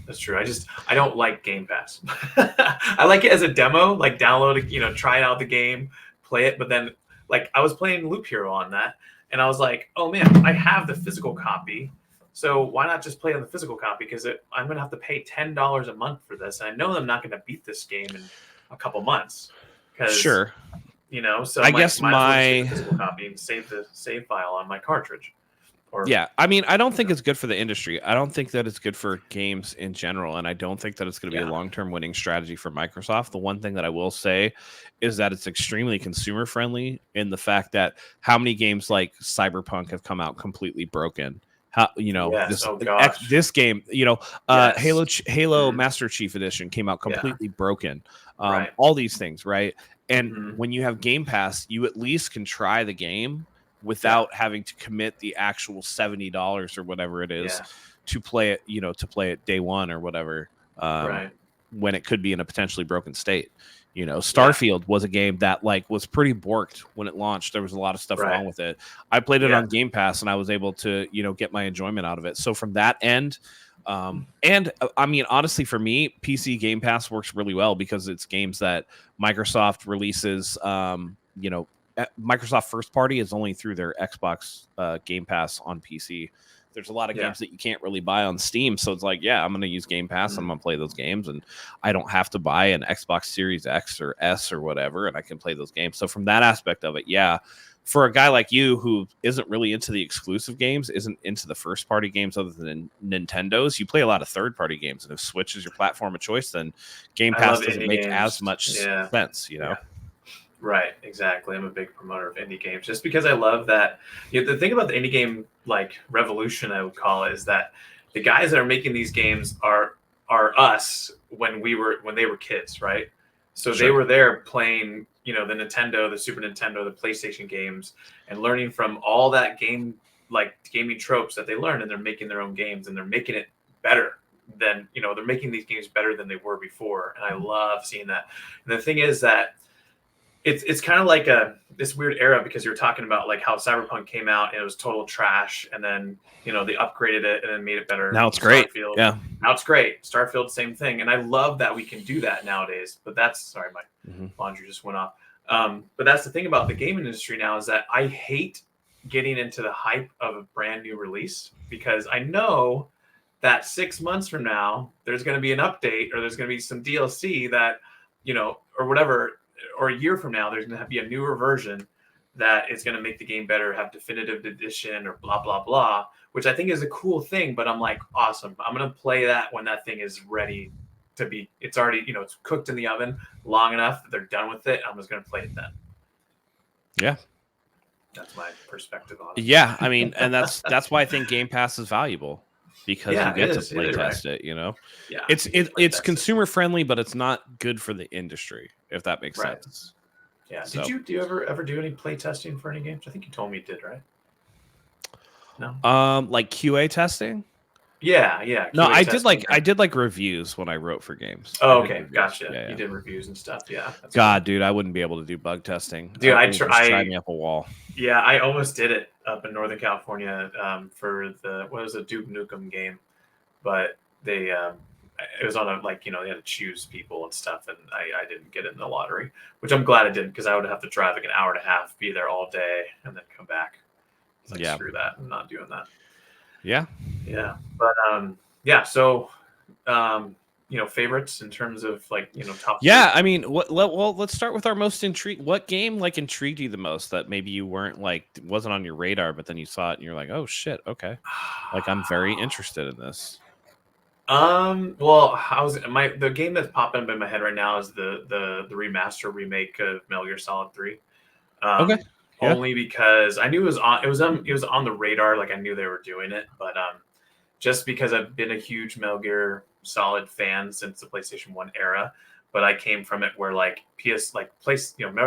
That's true. I don't like Game Pass. I like it as a demo, like download it, try out the game, play it. But then like I was playing Loop Hero on that, and I was like, oh man, I have the physical copy. So why not just play on the physical copy? Because I'm going to have to pay $10 a month for this. And I know I'm not going to beat this game in a couple months. Sure. So I guess might as well just get the physical copy and save the save file on my cartridge. I mean, I don't think it's good for the industry. I don't think that it's good for games in general, and I don't think that it's going to be a long-term winning strategy for Microsoft. The one thing that I will say is that it's extremely consumer-friendly in the fact that how many games like Cyberpunk have come out completely broken. How this game, Halo Master Chief Edition came out completely broken. All these things, right? And when you have Game Pass, you at least can try the game without having to commit the actual $70 or whatever it is to play it day one or whatever, when it could be in a potentially broken state. Starfield was a game that like was pretty borked when it launched. There was a lot of stuff wrong with it. I played it on Game Pass, and I was able to get my enjoyment out of it. So from that end, and I mean, honestly, for me, PC Game Pass works really well, because it's games that Microsoft releases. Microsoft first party is only through their Xbox Game Pass on PC. There's a lot of games that you can't really buy on Steam. So it's like, I'm going to use Game Pass and I'm going to play those games, and I don't have to buy an Xbox Series X or S or whatever, and I can play those games. So from that aspect of it, for a guy like you who isn't really into the exclusive games, isn't into the first party games other than Nintendo's, you play a lot of third party games. And if Switch is your platform of choice, then Game Pass doesn't make as much sense, Right, exactly. I'm a big promoter of indie games, just because I love that. The thing about the indie game like revolution, I would call it, is that the guys that are making these games are us when they were kids, right? So they were there playing, the Nintendo, the Super Nintendo, the PlayStation games, and learning from all that gaming tropes that they learned, and they're making their own games, and they're making it better than they're making these games better than they were before, and I love seeing that. And the thing is that it's kind of like this weird era, because you're talking about like how Cyberpunk came out and it was total trash, and then they upgraded it and then made it better. Now it's great. Now it's great. Starfield, same thing, and I love that we can do that nowadays. But that's my laundry just went off. But that's the thing about the gaming industry now, is that I hate getting into the hype of a brand new release, because I know that 6 months from now there's going to be an update, or there's going to be some DLC that or whatever. Or a year from now, there's going to be a newer version that is going to make the game better, have definitive edition, or blah, blah, blah, which I think is a cool thing. But I'm like, awesome. I'm going to play that when that thing is ready to be. It's already, it's cooked in the oven long enough that they're done with it. I'm just going to play it then. Yeah. That's my perspective on it. Yeah. I mean, and that's why I think Game Pass is valuable. because you get to play test it. You know, yeah, it's consumer friendly, but it's not good for the industry, if that makes sense. Yeah. So. Do you ever do any play testing for any games? I think you told me you did, right? No. Like QA testing. Yeah. No, I did like reviews when I wrote for games. Oh, okay, gotcha. Yeah. You did reviews and stuff. Yeah. God, cool. Dude, I wouldn't be able to do bug testing. Dude, I drive me up a wall. Yeah, I almost did it up in Northern California for the Duke Nukem game, but they it was on a they had to choose people and stuff, and I didn't get it in the lottery, which I'm glad I didn't, because I would have to drive like an hour and a half, be there all day, and then come back. It's like, screw that, I'm not doing that. Yeah. But so favorites in terms of top. Yeah, I mean, let's start with our most intrigued. What game intrigued you the most that maybe you weren't wasn't on your radar, but then you saw it and you're like, oh shit, okay, I'm very interested in this. Well, the game that's popping up in my head right now is the remaster remake of Metal Gear Solid 3. Okay. Yeah. Only because I knew it was on the radar, I knew they were doing it, but just because I've been a huge Metal Gear Solid fan since the PlayStation 1 era, but I came from it where Metal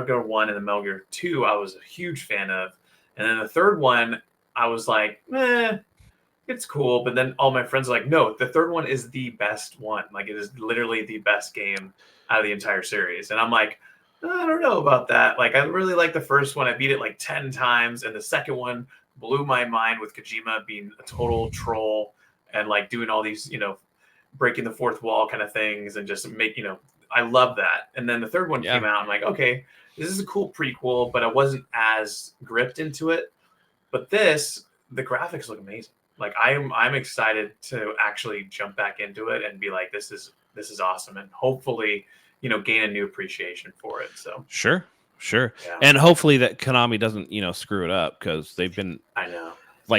Gear 1 and the Metal Gear 2 I was a huge fan of, and then the third one I was like, it's cool, but then all my friends are like, no, the third one is the best one. It is literally the best game out of the entire series. And I'm like, I don't know about that. I really like the first one. I beat it 10 times, and the second one blew my mind with Kojima being a total troll and doing all these, breaking the fourth wall kind of things, and just I love that. And then the third one came out. I'm like, okay, this is a cool prequel, but I wasn't as gripped into it. But the graphics look amazing. I'm excited to actually jump back into it and be like, this is awesome, and hopefully, gain a new appreciation for it. So sure. Yeah. And hopefully that Konami doesn't, screw it up, because they've been, I know,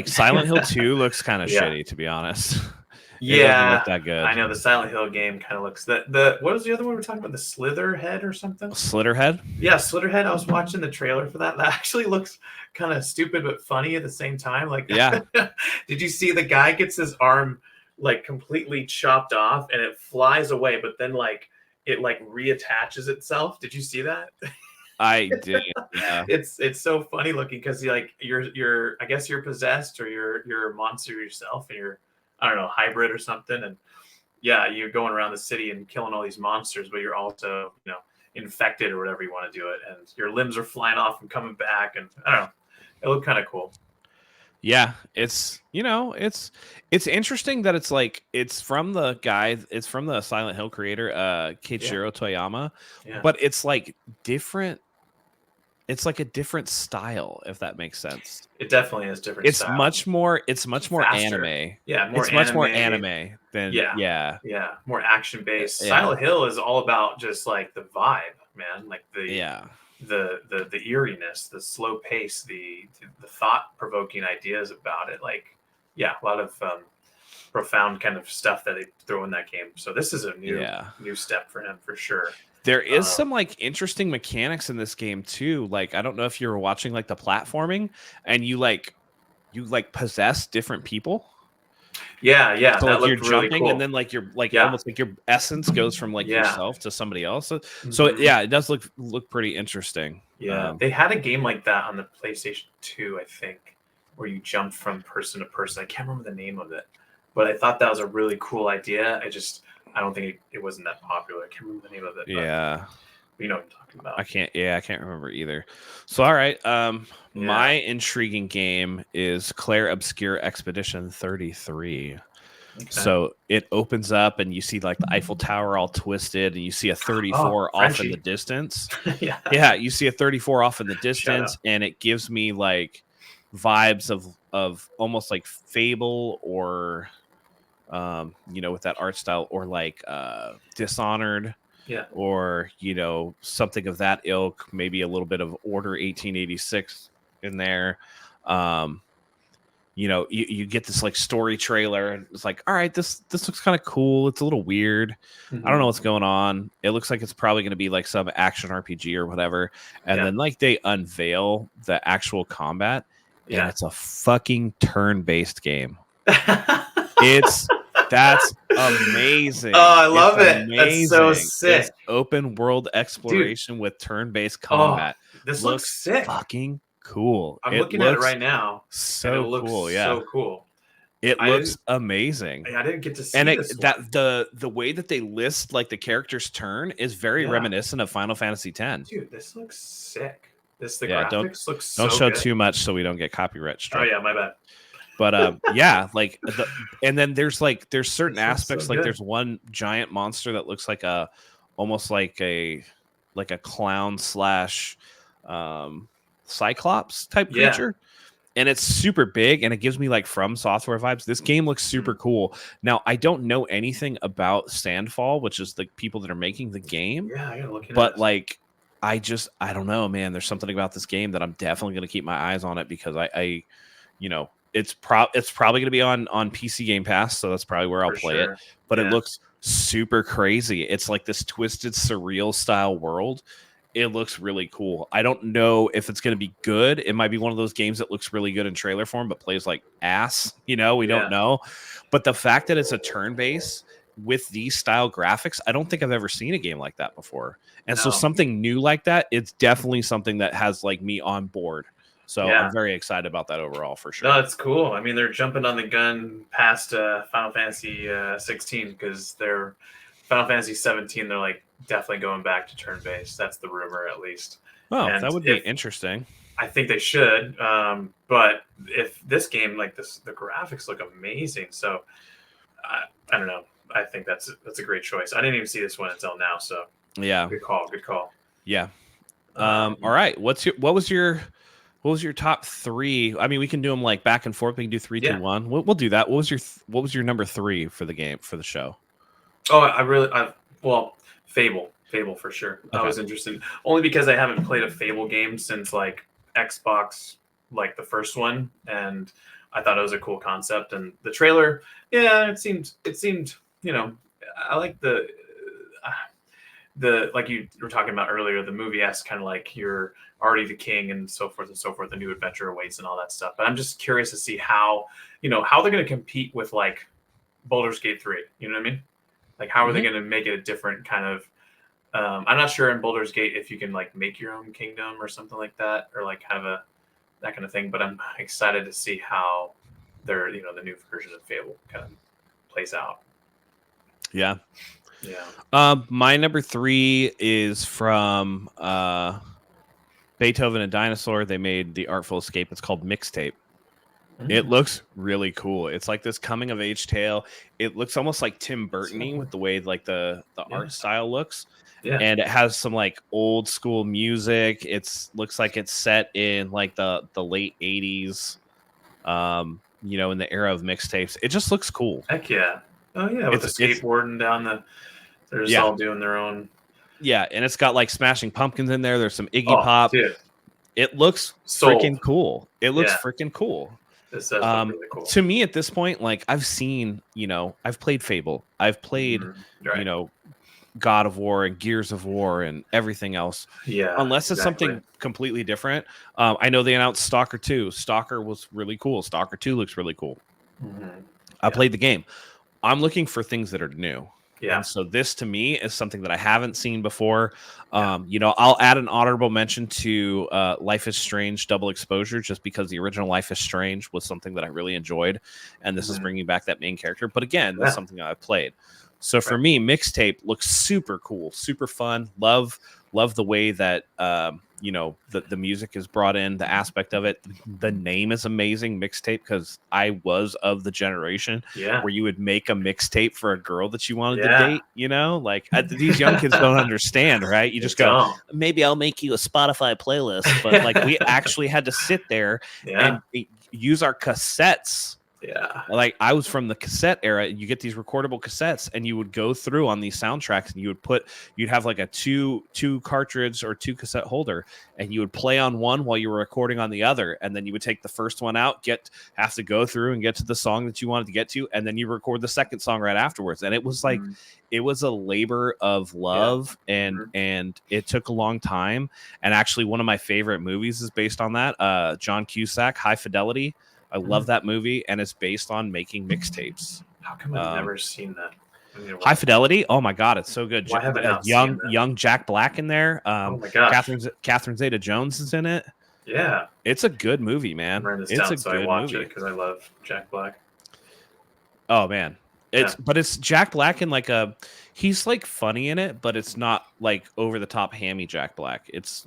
Silent Hill 2 looks kind of shitty, to be honest. It doesn't look that good. I know the Silent Hill game kind of looks what was the other one we were talking about? The Slitherhead or something? Slitherhead? Yeah, Slitherhead. I was watching the trailer for that. That actually looks kind of stupid but funny at the same time. Yeah. Did you see the guy gets his arm completely chopped off and it flies away, but then it reattaches itself? Did you see that? I did. Yeah. It's so funny looking, because you're I guess you're possessed, or you're a monster yourself, and you're, I don't know, hybrid or something. And you're going around the city and killing all these monsters, but you're also, infected or whatever you want to do it. And your limbs are flying off and coming back. And I don't know, it looked kind of cool. Yeah. It's interesting that it's from the Silent Hill creator, Keiichiro Toyama, but it's different. It's a different style, if that makes sense. It definitely is different. It's much more anime. Yeah, much more anime than more action based. Silent Hill is all about just the vibe, man. The eeriness, the slow pace, the thought provoking ideas about it. A lot of profound kind of stuff that they throw in that game. So this is a new step for him, for sure. There is some interesting mechanics in this game too. I don't know if you were watching the platforming, and you possess different people. Yeah. So that you're looked jumping, really cool. and then almost your essence goes from yourself to somebody else. So it does look pretty interesting. Yeah, they had a game like that on the PlayStation 2, I think, where you jump from person to person. I can't remember the name of it, but I thought that was a really cool idea. I don't think it wasn't that popular. I can't remember the name of it. Yeah. You know what I'm talking about. I can't remember either. So, all right. My intriguing game is Claire Obscure Expedition 33. Okay. So it opens up and you see the Eiffel Tower all twisted, and you see a 34 off in the distance. Yeah, you see a 34 off in the distance, and it gives me vibes of almost Fable, or with that art style, or Dishonored, or something of that ilk, maybe a little bit of Order 1886 in there. You get this story trailer, and it's all right, this looks kind of cool. It's a little weird. I don't know what's going on. It looks like it's probably going to be some action RPG or whatever, and then they unveil the actual combat, and it's a fucking turn-based game. That's amazing. Oh, I love it. Amazing. That's so sick. It's open world exploration with turn-based combat. This looks sick. Fucking cool. I'm looking at it right now. So and it looks cool. Yeah. So cool. It looks amazing. I didn't get to see this one. The way that they list like the character's turn is very reminiscent of Final Fantasy X. Dude, this looks sick. Graphics looks so don't show good. too much so we don't get copyright strike. Oh yeah, my bad. But like and then there's certain aspects like there's one giant monster that looks like almost like a clown slash Cyclops type creature. And it's super big, and it gives me like From Software vibes. This game looks super cool. Now, I don't know anything about Sandfall, which is the people that are making the game. Yeah, I gotta look into But this. like, I don't know, man. There's something about this game that I'm definitely going to keep my eyes on it because I it's probably going to be on PC Game Pass, so that's probably where I'll play it. But it looks super crazy. It's like this twisted, surreal style world. It looks really cool. I don't know if it's going to be good. It might be one of those games that looks really good in trailer form, but plays like ass. We don't know. But the fact that it's a turn-based with these style graphics, I don't think I've ever seen a game like that before. And so something new like that, it's definitely something that has like me on board. So I'm very excited about that overall for sure. No, it's cool. I mean, they're jumping on the gun past Final Fantasy 16 because they're Final Fantasy 17. They're like definitely going back to turn-based. That's the rumor, at least. Oh, that would be interesting. I think they should. But if this game like this, the graphics look amazing. So I don't know. I think that's a great choice. I didn't even see this one until now. So yeah, good call. Yeah. All right. What was your top three? I mean, we can do them like back and forth. We can do 3, 2, 1. We'll do that. What was your number 3 for the game for the show? Oh, Fable for sure. Okay. I was interested only because I haven't played a Fable game since like Xbox, like the first one, and I thought it was a cool concept. And the trailer, it seemed. I like the like you were talking about earlier, the movie esque kind of like you're already the king and so forth and so forth. A new adventure awaits and all that stuff. But I'm just curious to see how they're going to compete with like Baldur's Gate 3. You know what I mean? Like how are they going to make it a different kind of? I'm not sure in Baldur's Gate if you can like make your own kingdom or something like that, or like have that kind of thing. But I'm excited to see how their the new version of Fable kind of plays out. Yeah. Yeah. My number 3 is from Beethoven and Dinosaur. They made The Artful Escape. It's called Mixtape. It looks really cool. It's like this coming of age tale. It looks almost like Tim Burton-y with the way like the art style looks. Yeah. And it has some like old school music. Looks like it's set in like the late 80s. In the era of mixtapes. It just looks cool. Heck yeah. Oh yeah, with the skateboarding down they're just all doing their own. Yeah, and it's got like Smashing Pumpkins in there. There's some Iggy Pop. Dude. It looks freaking cool. It looks freaking cool. This does look really cool. To me at this point, like I've seen, I've played Fable. I've played, God of War and Gears of War and everything else. Yeah. Unless it's something completely different. I know they announced Stalker 2. Stalker was really cool. Stalker 2 looks really cool. Mm-hmm. I played the game. I'm looking for things that are new. Yeah. And so this to me is something that I haven't seen before. I'll add an honorable mention to Life is Strange Double Exposure just because the original Life is Strange was something that I really enjoyed. And this is bringing back that main character. But again, that's something I've played. So for me, Mixtape looks super cool, super fun. Love the way that the music is brought in, the aspect of it. The name is amazing, Mixtape, because I was of the generation where you would make a mixtape for a girl that you wanted to date. These young kids don't understand, right? You just go, maybe I'll make you a Spotify playlist, but like we actually had to sit there and use our cassettes. Yeah. Like I was from the cassette era. You get these recordable cassettes and you would go through on these soundtracks and you'd have like a two cartridge or 2 cassette holder and you would play on one while you were recording on the other. And then you would take the first one out, have to go through and get to the song that you wanted to get to. And then you record the second song right afterwards. And it was like, it was a labor of love and it took a long time. And actually one of my favorite movies is based on that. John Cusack, High Fidelity. I love that movie, and it's based on making mixtapes. How come I've never seen that? High Fidelity. Oh my god, it's so good. Why have I not seen that? Young Jack Black in there. Oh my gosh. Catherine Zeta-Jones is in it. Yeah, it's a good movie, man. I'm writing this it's down a so good I watch movie it because I love Jack Black. Oh man, but it's Jack Black in like he's like funny in it, but it's not like over the top hammy Jack Black. It's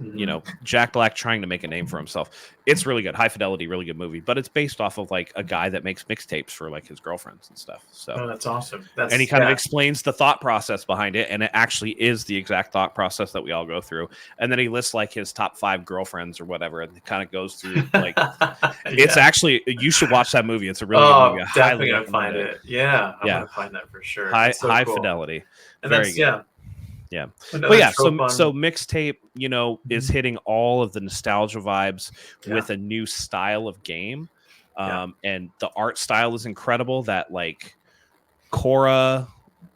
Jack Black trying to make a name for himself. It's really good. High Fidelity, really good movie, but it's based off of like a guy that makes mixtapes for like his girlfriends and stuff. So that's awesome. And he kind of explains the thought process behind it, and it actually is the exact thought process that we all go through. And then he lists like his top 5 girlfriends or whatever, and it kind of goes through like it's actually, you should watch that movie. It's a really good movie. Definitely gonna find it. I'm gonna find that for sure. High Fidelity. And very good. But yeah, so mixtape, is hitting all of the nostalgia vibes with a new style of game. And the art style is incredible. That like Korra,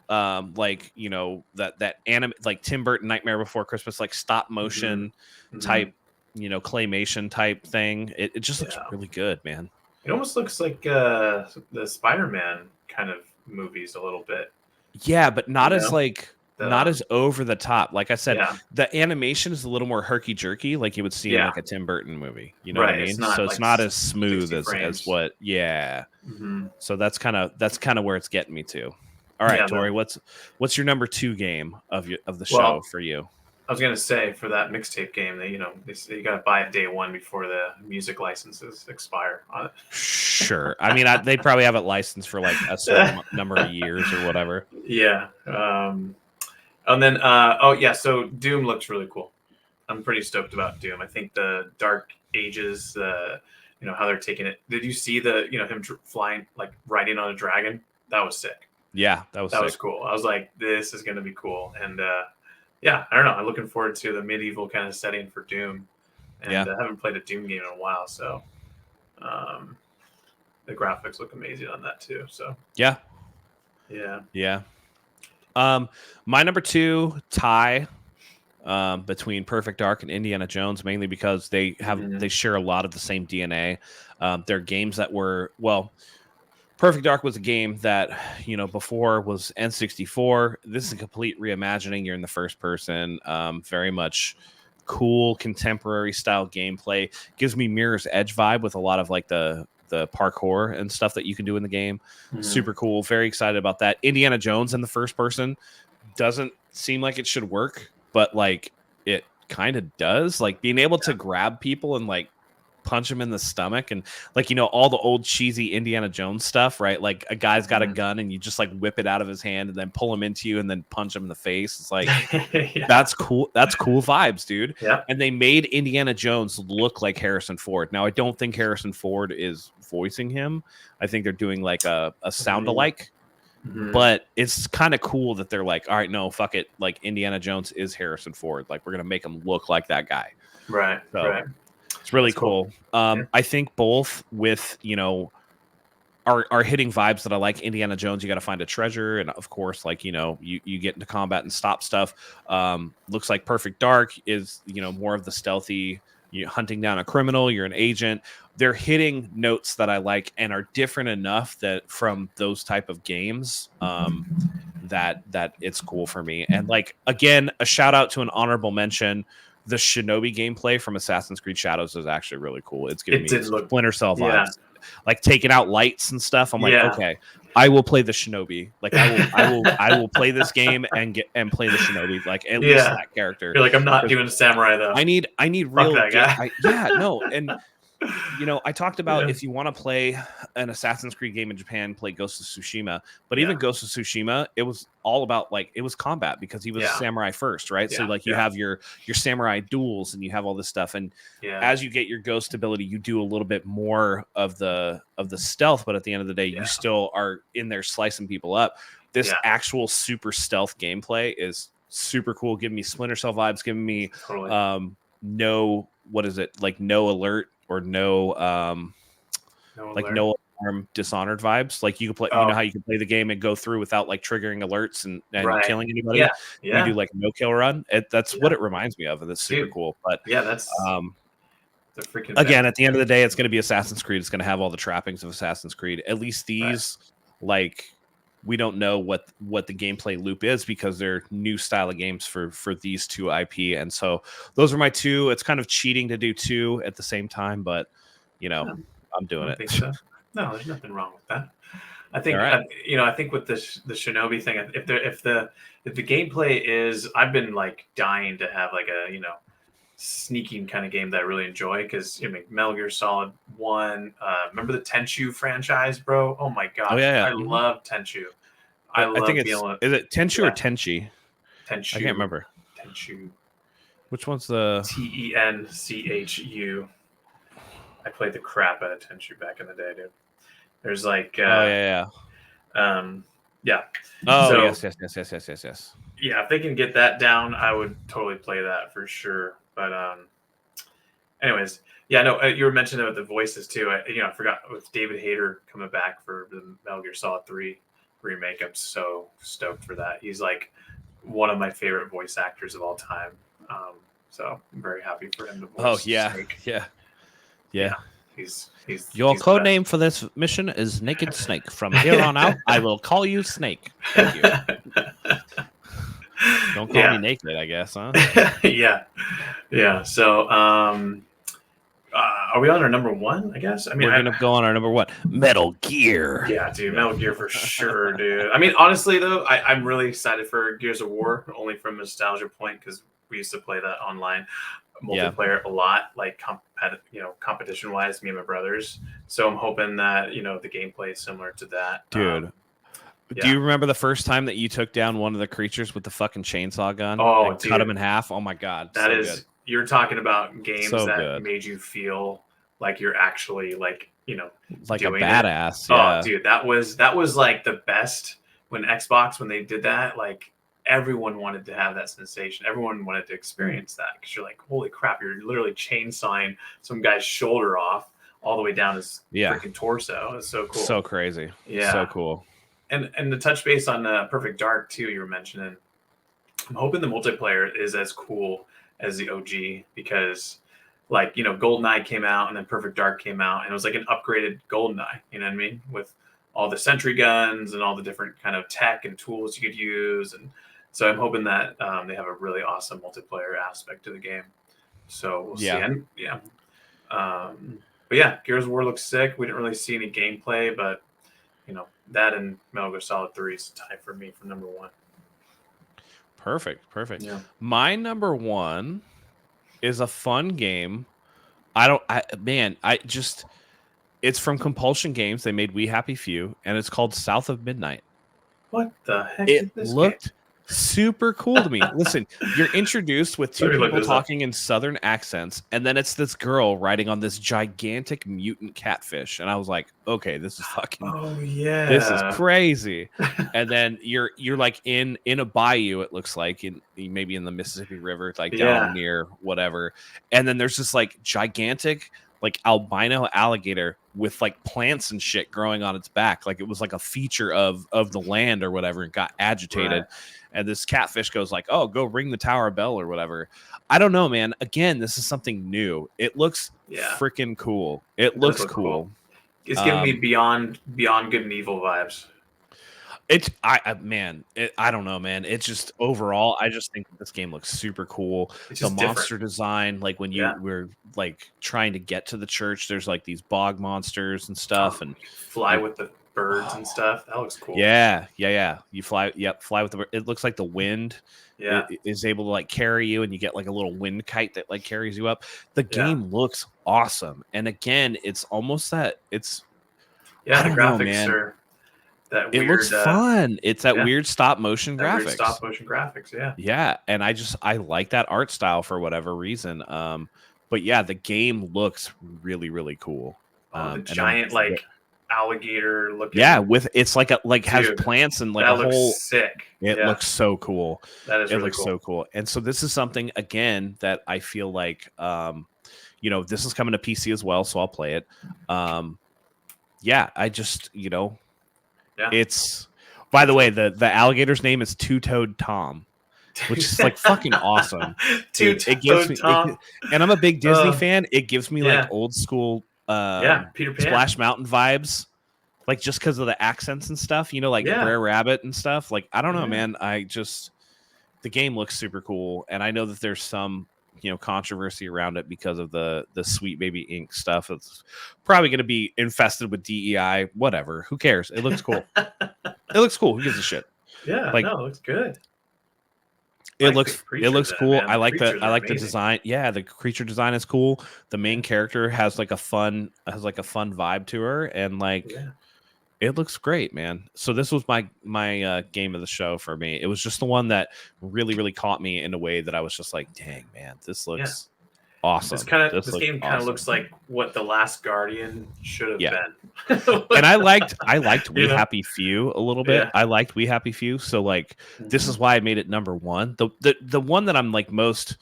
that anime, like Tim Burton Nightmare Before Christmas, like stop motion type, claymation type thing. It just looks really good, man. It almost looks like the Spider-Man kind of movies a little bit. Yeah, but not as like not as over the top. Like I said, the animation is a little more herky jerky, like you would see in like a Tim Burton movie. You know what I mean? It's not as smooth as what. Yeah. So that's kind of where it's getting me to. All right, Torrey, what's your number 2 game of the show for you? I was gonna say, for that mixtape game, that they say you gotta buy it day 1 before the music licenses expire on it. Sure. I mean, they probably have it licensed for like a certain number of years or whatever. Yeah. And then so Doom looks really cool. I'm pretty stoked about Doom. I think the Dark Ages, how they're taking it. Did you see him flying, like riding on a dragon? That was sick. Yeah, that was cool. I was like, this is gonna be cool. And I don't know. I'm looking forward to the medieval kind of setting for Doom. And I haven't played a Doom game in a while, so the graphics look amazing on that too. So yeah. My number 2 tie between Perfect Dark and Indiana Jones, mainly because they share a lot of the same DNA. They're games that were Perfect Dark was a game that, before was N64. This is a complete reimagining. You're in the first person, very much cool contemporary style gameplay. Gives me Mirror's Edge vibe with a lot of like the parkour and stuff that you can do in the game. Super cool. Very excited about that. Indiana Jones in the first person doesn't seem like it should work, but like it kind of does. Like being able to grab people and like punch him in the stomach, and like all the old cheesy Indiana Jones stuff, right? Like a guy's got a gun and you just like whip it out of his hand and then pull him into you and then punch him in the face. It's like that's cool vibes, dude. And they made Indiana Jones look like Harrison Ford. Now I don't think Harrison Ford is voicing him. I think they're doing like a sound alike. But it's kind of cool that they're like, all right, no, fuck it, like Indiana Jones is Harrison Ford, like we're gonna make him look like that guy. Right. It's really cool. I think both with, are hitting vibes that I like. Indiana Jones, you got to find a treasure. And of course, like, you get into combat and stop stuff. Looks like Perfect Dark is, more of the stealthy, you're hunting down a criminal, you're an agent. They're hitting notes that I like and are different enough that from those type of games that it's cool for me. And like, again, a shout out to an honorable mention. The Shinobi gameplay from Assassin's Creed Shadows is actually really cool. It's giving me Splinter Cell vibes, like taking out lights and stuff. I'm like, okay, I will play the Shinobi. Like I will play this game and play the Shinobi. Like at least that character. You're like, I'm not doing a samurai though. I need real. That guy. And I talked about if you want to play an Assassin's Creed game in Japan, play Ghost of Tsushima. But even Ghost of Tsushima, it was all about like it was combat because he was a samurai first, right? So like you have your samurai duels and you have all this stuff, and as you get your ghost ability, you do a little bit more of the stealth. But at the end of the day, you still are in there slicing people up. This actual super stealth gameplay is super cool. Giving me Splinter Cell vibes. Giving me no alert. Or no alarm Dishonored vibes. Like you can play, you know how you can play the game and go through without like triggering alerts and killing anybody. You do like a no kill run. That's what it reminds me of, and that's super cool. But that's the freaking again, at the end of the day, it's going to be Assassin's Creed. It's going to have all the trappings of Assassin's Creed. At least these like we don't know what the gameplay loop is because they're new style of games for these two IP. And so those are my two. It's kind of cheating to do two at the same time, but I'm doing it. I think so. No, there's nothing wrong with that. I think right. I think with the Shinobi thing, if the gameplay is, I've been like dying to have like a sneaking kind of game that I really enjoy, because Metal Gear Solid 1, remember the Tenchu franchise, bro? Oh my gosh, I love Tenchu. I think is it Tenchu or Tenchi? Tenchu. I can't remember. Tenchu. Which one's the Tenchu? I played the crap out of Tenchu back in the day, dude. There's like yeah. Oh, so, yes. Yeah, if they can get that down, I would totally play that for sure. But anyways, yeah, no, you were mentioning about the voices too. I forgot with David Hayter coming back for the Metal Gear Solid 3 remake. I'm so stoked for that. He's like one of my favorite voice actors of all time. So I'm very happy for him to voice Snake. Yeah. He's Your code name for this mission is Naked Snake. From here on out, I will call you Snake. Thank you. Don't call me naked, I guess, huh? Yeah. So, are we on our number one? I guess. I mean, we're gonna go on our number one, Metal Gear. Yeah, dude, Metal Gear for sure, dude. I mean, honestly, though, I'm really excited for Gears of War, only from a nostalgia point, because we used to play that online multiplayer a lot, like competition wise, me and my brothers. So I'm hoping that the gameplay is similar to that, dude. Do you remember the first time that you took down one of the creatures with the fucking chainsaw gun? Oh, dude. Cut him in half. Oh my god, that is good. You're talking about games that good. Made you feel like you're actually like like a badass. Oh, dude, that was like the best when they did that. Like, everyone wanted to have that sensation. Everyone wanted to experience that, because you're like, holy crap, you're literally chainsawing some guy's shoulder off all the way down his freaking torso. It's so cool. So crazy. Yeah. So cool. And the touch base on Perfect Dark too, you were mentioning. I'm hoping the multiplayer is as cool as the OG, because like, GoldenEye came out and then Perfect Dark came out, and it was like an upgraded GoldenEye, you know what I mean? With all the sentry guns and all the different kind of tech and tools you could use. And so I'm hoping that they have a really awesome multiplayer aspect to the game. So we'll see. And, but yeah, Gears of War looks sick. We didn't really see any gameplay, but that and Metal Gear Solid 3 is tied for me for number one. Perfect. Yeah. My number one is a fun game. It's from Compulsion Games. They made We Happy Few, and it's called South of Midnight. What the heck? It looked super cool to me. Listen, you're introduced with two people talking in southern accents, and then it's this girl riding on this gigantic mutant catfish, and I was like, okay, this is fucking this is crazy. And then you're like in a bayou, it looks like, maybe in the Mississippi River, like down near whatever, and then there's this like gigantic like albino alligator with like plants and shit growing on its back, like it was like a feature of the land or whatever, and got agitated. And this catfish goes like, oh, go ring the tower bell or whatever. I don't know, man. Again, this is something new. It looks freaking cool. It looks cool. It's giving me beyond Good and Evil vibes. I don't know, man. It's just overall, I just think this game looks super cool. The monster design, like when we're like trying to get to the church, there's like these bog monsters and stuff, and fly with the birds and stuff. That looks cool. Yeah. You fly with the bird. It looks like the wind is able to like carry you, and you get like a little wind kite that like carries you up. The game looks awesome, and again, it's almost that it's the graphics are. It looks fun. It's that weird stop motion graphics. Stop motion graphics, yeah. And I like that art style for whatever reason. But yeah, the game looks really, really cool. The giant like alligator looking. Yeah, it's like has plants and like that a looks whole. Sick. It looks so cool. That is. It really looks cool. So cool. And so this is something again that I feel like, this is coming to PC as well, so I'll play it. I just it's, by the way, the alligator's name is Two-Toed Tom, which is like fucking awesome. Two-Toed Tom. And I'm a big Disney fan. It gives me like old school Peter Pan, Splash Mountain vibes. like just because of the accents and stuff, like Brer Rabbit and stuff. Like, I don't know, man. The game looks super cool, and I know that there's some controversy around it because of the Sweet Baby Inc. stuff. It's probably going to be infested with DEI. Whatever. Who cares? It looks cool. It looks cool. Who gives a shit? Yeah, like, no, it looks good. It looks cool. I like the design. Yeah, the creature design is cool. The main character has like a fun vibe to her, and it looks great, man. So this was my game of the show for me. It was just the one that really, really caught me in a way that I was just like, dang, man, this looks awesome. This game kind of looks like what The Last Guardian should have been. And I liked We Happy Few a little bit. I liked We Happy Few. So this is why I made it number one. The one that I'm like most,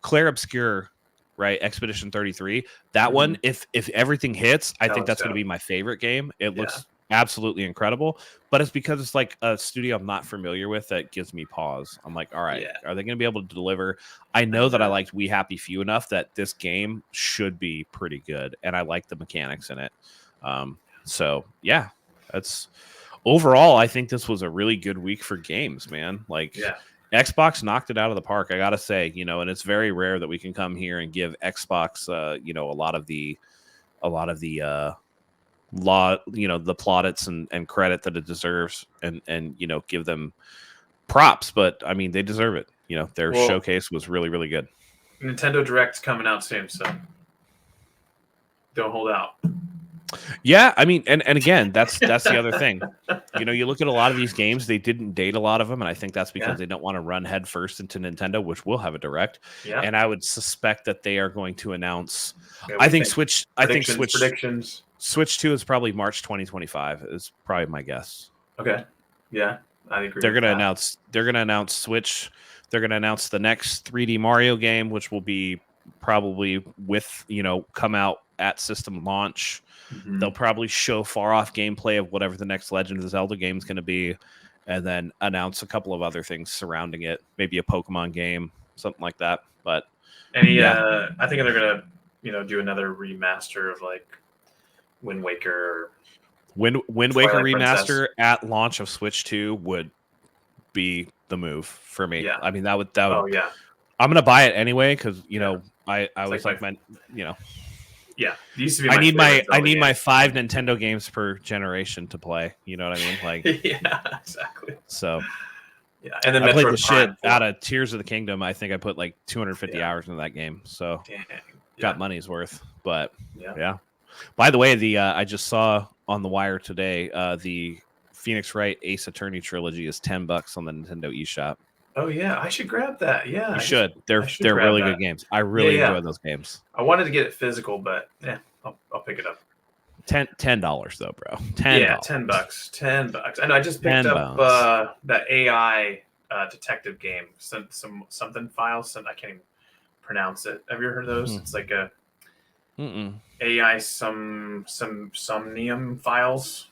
Claire Obscure, right? Expedition 33. That one, if everything hits, I think that's going to be my favorite game. It looks absolutely incredible, but it's because it's like a studio I'm not familiar with that gives me pause. I'm like, all right, are they going to be able to deliver? I know that I liked We Happy Few enough that this game should be pretty good, and I like the mechanics in it. So yeah, that's overall. I think this was a really good week for games, man. Xbox knocked it out of the park, I gotta say, and it's very rare that we can come here and give Xbox, a lot of the the plaudits and credit that it deserves, and give them props. But I mean, they deserve it. Their showcase was really, really good. Nintendo Direct's coming out soon, so don't hold out. Yeah, I mean, and again, that's the other thing. You look at a lot of these games, they didn't date a lot of them, and I think that's because they don't want to run headfirst into Nintendo, which will have a Direct. Yeah. And I would suspect that they are going to announce. I think Switch. Predictions. Switch 2 is probably March 2025. Is probably my guess. Okay. Yeah, I agree. They're going to announce. They're going to announce Switch. They're going to announce the next 3D Mario game, which will be probably come out at system launch. Mm-hmm. They'll probably show far off gameplay of whatever the next Legend of Zelda game is going to be, and then announce a couple of other things surrounding it, maybe a Pokemon game, something like that. But I think they're going to do another remaster of Wind Waker. Wind Waker remaster at launch of Switch 2 would be the move for me. Yeah. I mean, that would. Oh yeah. I'm gonna buy it anyway because I was Yeah, it used to be. I need my 5 Nintendo games per generation to play. You know what I mean? Yeah, exactly. So yeah, and then I played the shit out of Tears of the Kingdom. I think I put 250 hours into that game. So got money's worth. But yeah. By the way, I just saw on the wire today the Phoenix Wright Ace Attorney trilogy is $10 on the Nintendo eShop. Oh yeah, I should grab that. Yeah, you should. They're really good games. I really enjoy those games. I wanted to get it physical, but I'll pick it up. $10 though, bro. $10. $10. And I just picked up that AI detective game. Something files. I can't even pronounce it. Have you ever heard of those? It's like a AI Somnium Files.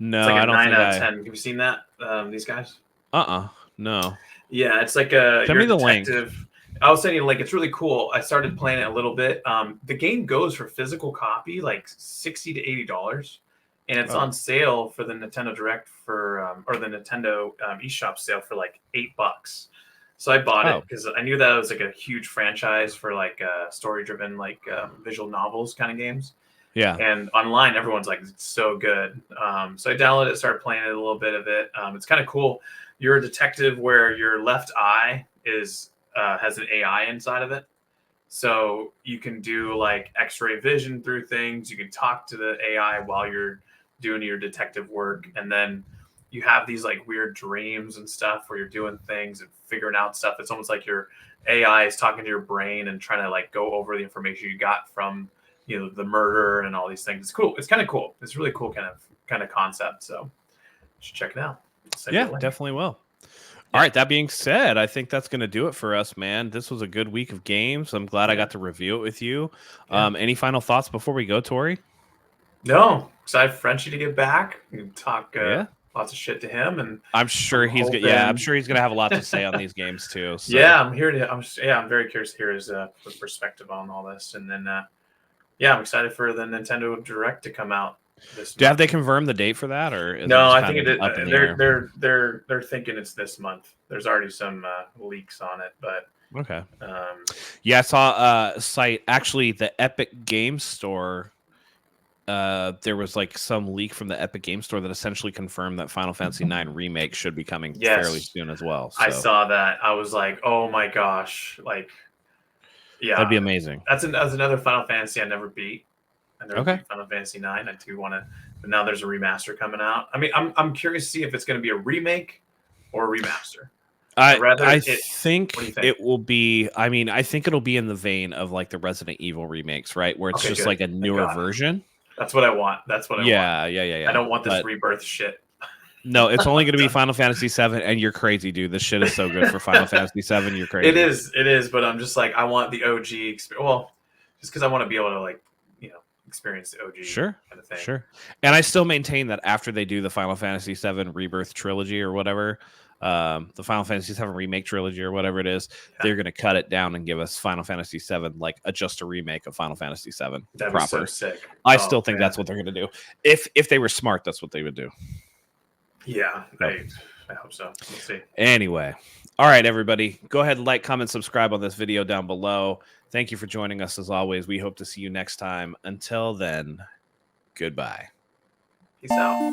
No, it's like I don't 9 think out of 10. Have you seen that? These guys? No. Yeah, it's like a. Send me the link. I'll send you a link. It's really cool. I started playing it a little bit. The game goes for physical copy $60 to $80, and it's on sale for the Nintendo Direct or the Nintendo eShop sale for $8. So I bought it because I knew that it was a huge franchise for story-driven visual novels kind of games. Yeah. And online, everyone's it's so good. So I downloaded it, started playing it a little bit of it. It's kind of cool. You're a detective where your left eye has an AI inside of it. So you can do X-ray vision through things. You can talk to the AI while you're doing your detective work. And then you have these weird dreams and stuff where you're doing things and figuring out stuff. It's almost like your AI is talking to your brain and trying to go over the information you got from the murder and all these things. It's cool. It's kind of cool. It's really cool kind of concept. So you should check it out. Yeah, definitely will. All right. That being said, I think that's going to do it for us, man. This was a good week of games. I'm glad I got to review it with you. Any final thoughts before we go, Torrey? No, excited for Frenchie to get back and talk lots of shit to him, and I'm sure he's good. Yeah, I'm sure he's going to have a lot to say on these games too. So. Yeah, I'm very curious to hear his perspective on all this, and then I'm excited for the Nintendo Direct to come out Have they confirmed the date for that, or is no? it I think up in the air? They're thinking it's this month. There's already some leaks on it, but okay. Yeah, I saw a site, actually the Epic Games Store. There was like some leak from the Epic Games Store that essentially confirmed that Final Fantasy IX Remake should be coming fairly soon as well. So. I saw that. I was like, oh my gosh, like, yeah, that'd be amazing. That's another Final Fantasy I never beat. I never beat Final Fantasy IX. I do want to, but now there's a remaster coming out. I mean, I'm curious to see if it's going to be a remake or a remaster. I think it will be. I mean, I think it'll be in the vein of like the Resident Evil remakes, right? Where it's just like a newer version. That's what I want. That's what I want. Yeah. I don't want this rebirth shit. No, it's only going to be Final Fantasy VII, and you're crazy, dude. This shit is so good for Final Fantasy VII. You're crazy. It is. But I'm just like, I want the OG experience. Well, just because I want to be able to like, experience the OG kind of thing. Sure. And I still maintain that after they do the Final Fantasy VII Rebirth trilogy or whatever, the Final Fantasy VII Remake trilogy or whatever it is, they're going to cut it down and give us Final Fantasy VII, like just a remake of Final Fantasy VII proper. So sick. I still think that's what they're going to do. If they were smart, that's what they would do. Yeah, I hope so. We'll see. Anyway. All right, everybody. Go ahead and like, comment, subscribe on this video down below. Thank you for joining us as always. We hope to see you next time. Until then, goodbye. Peace out.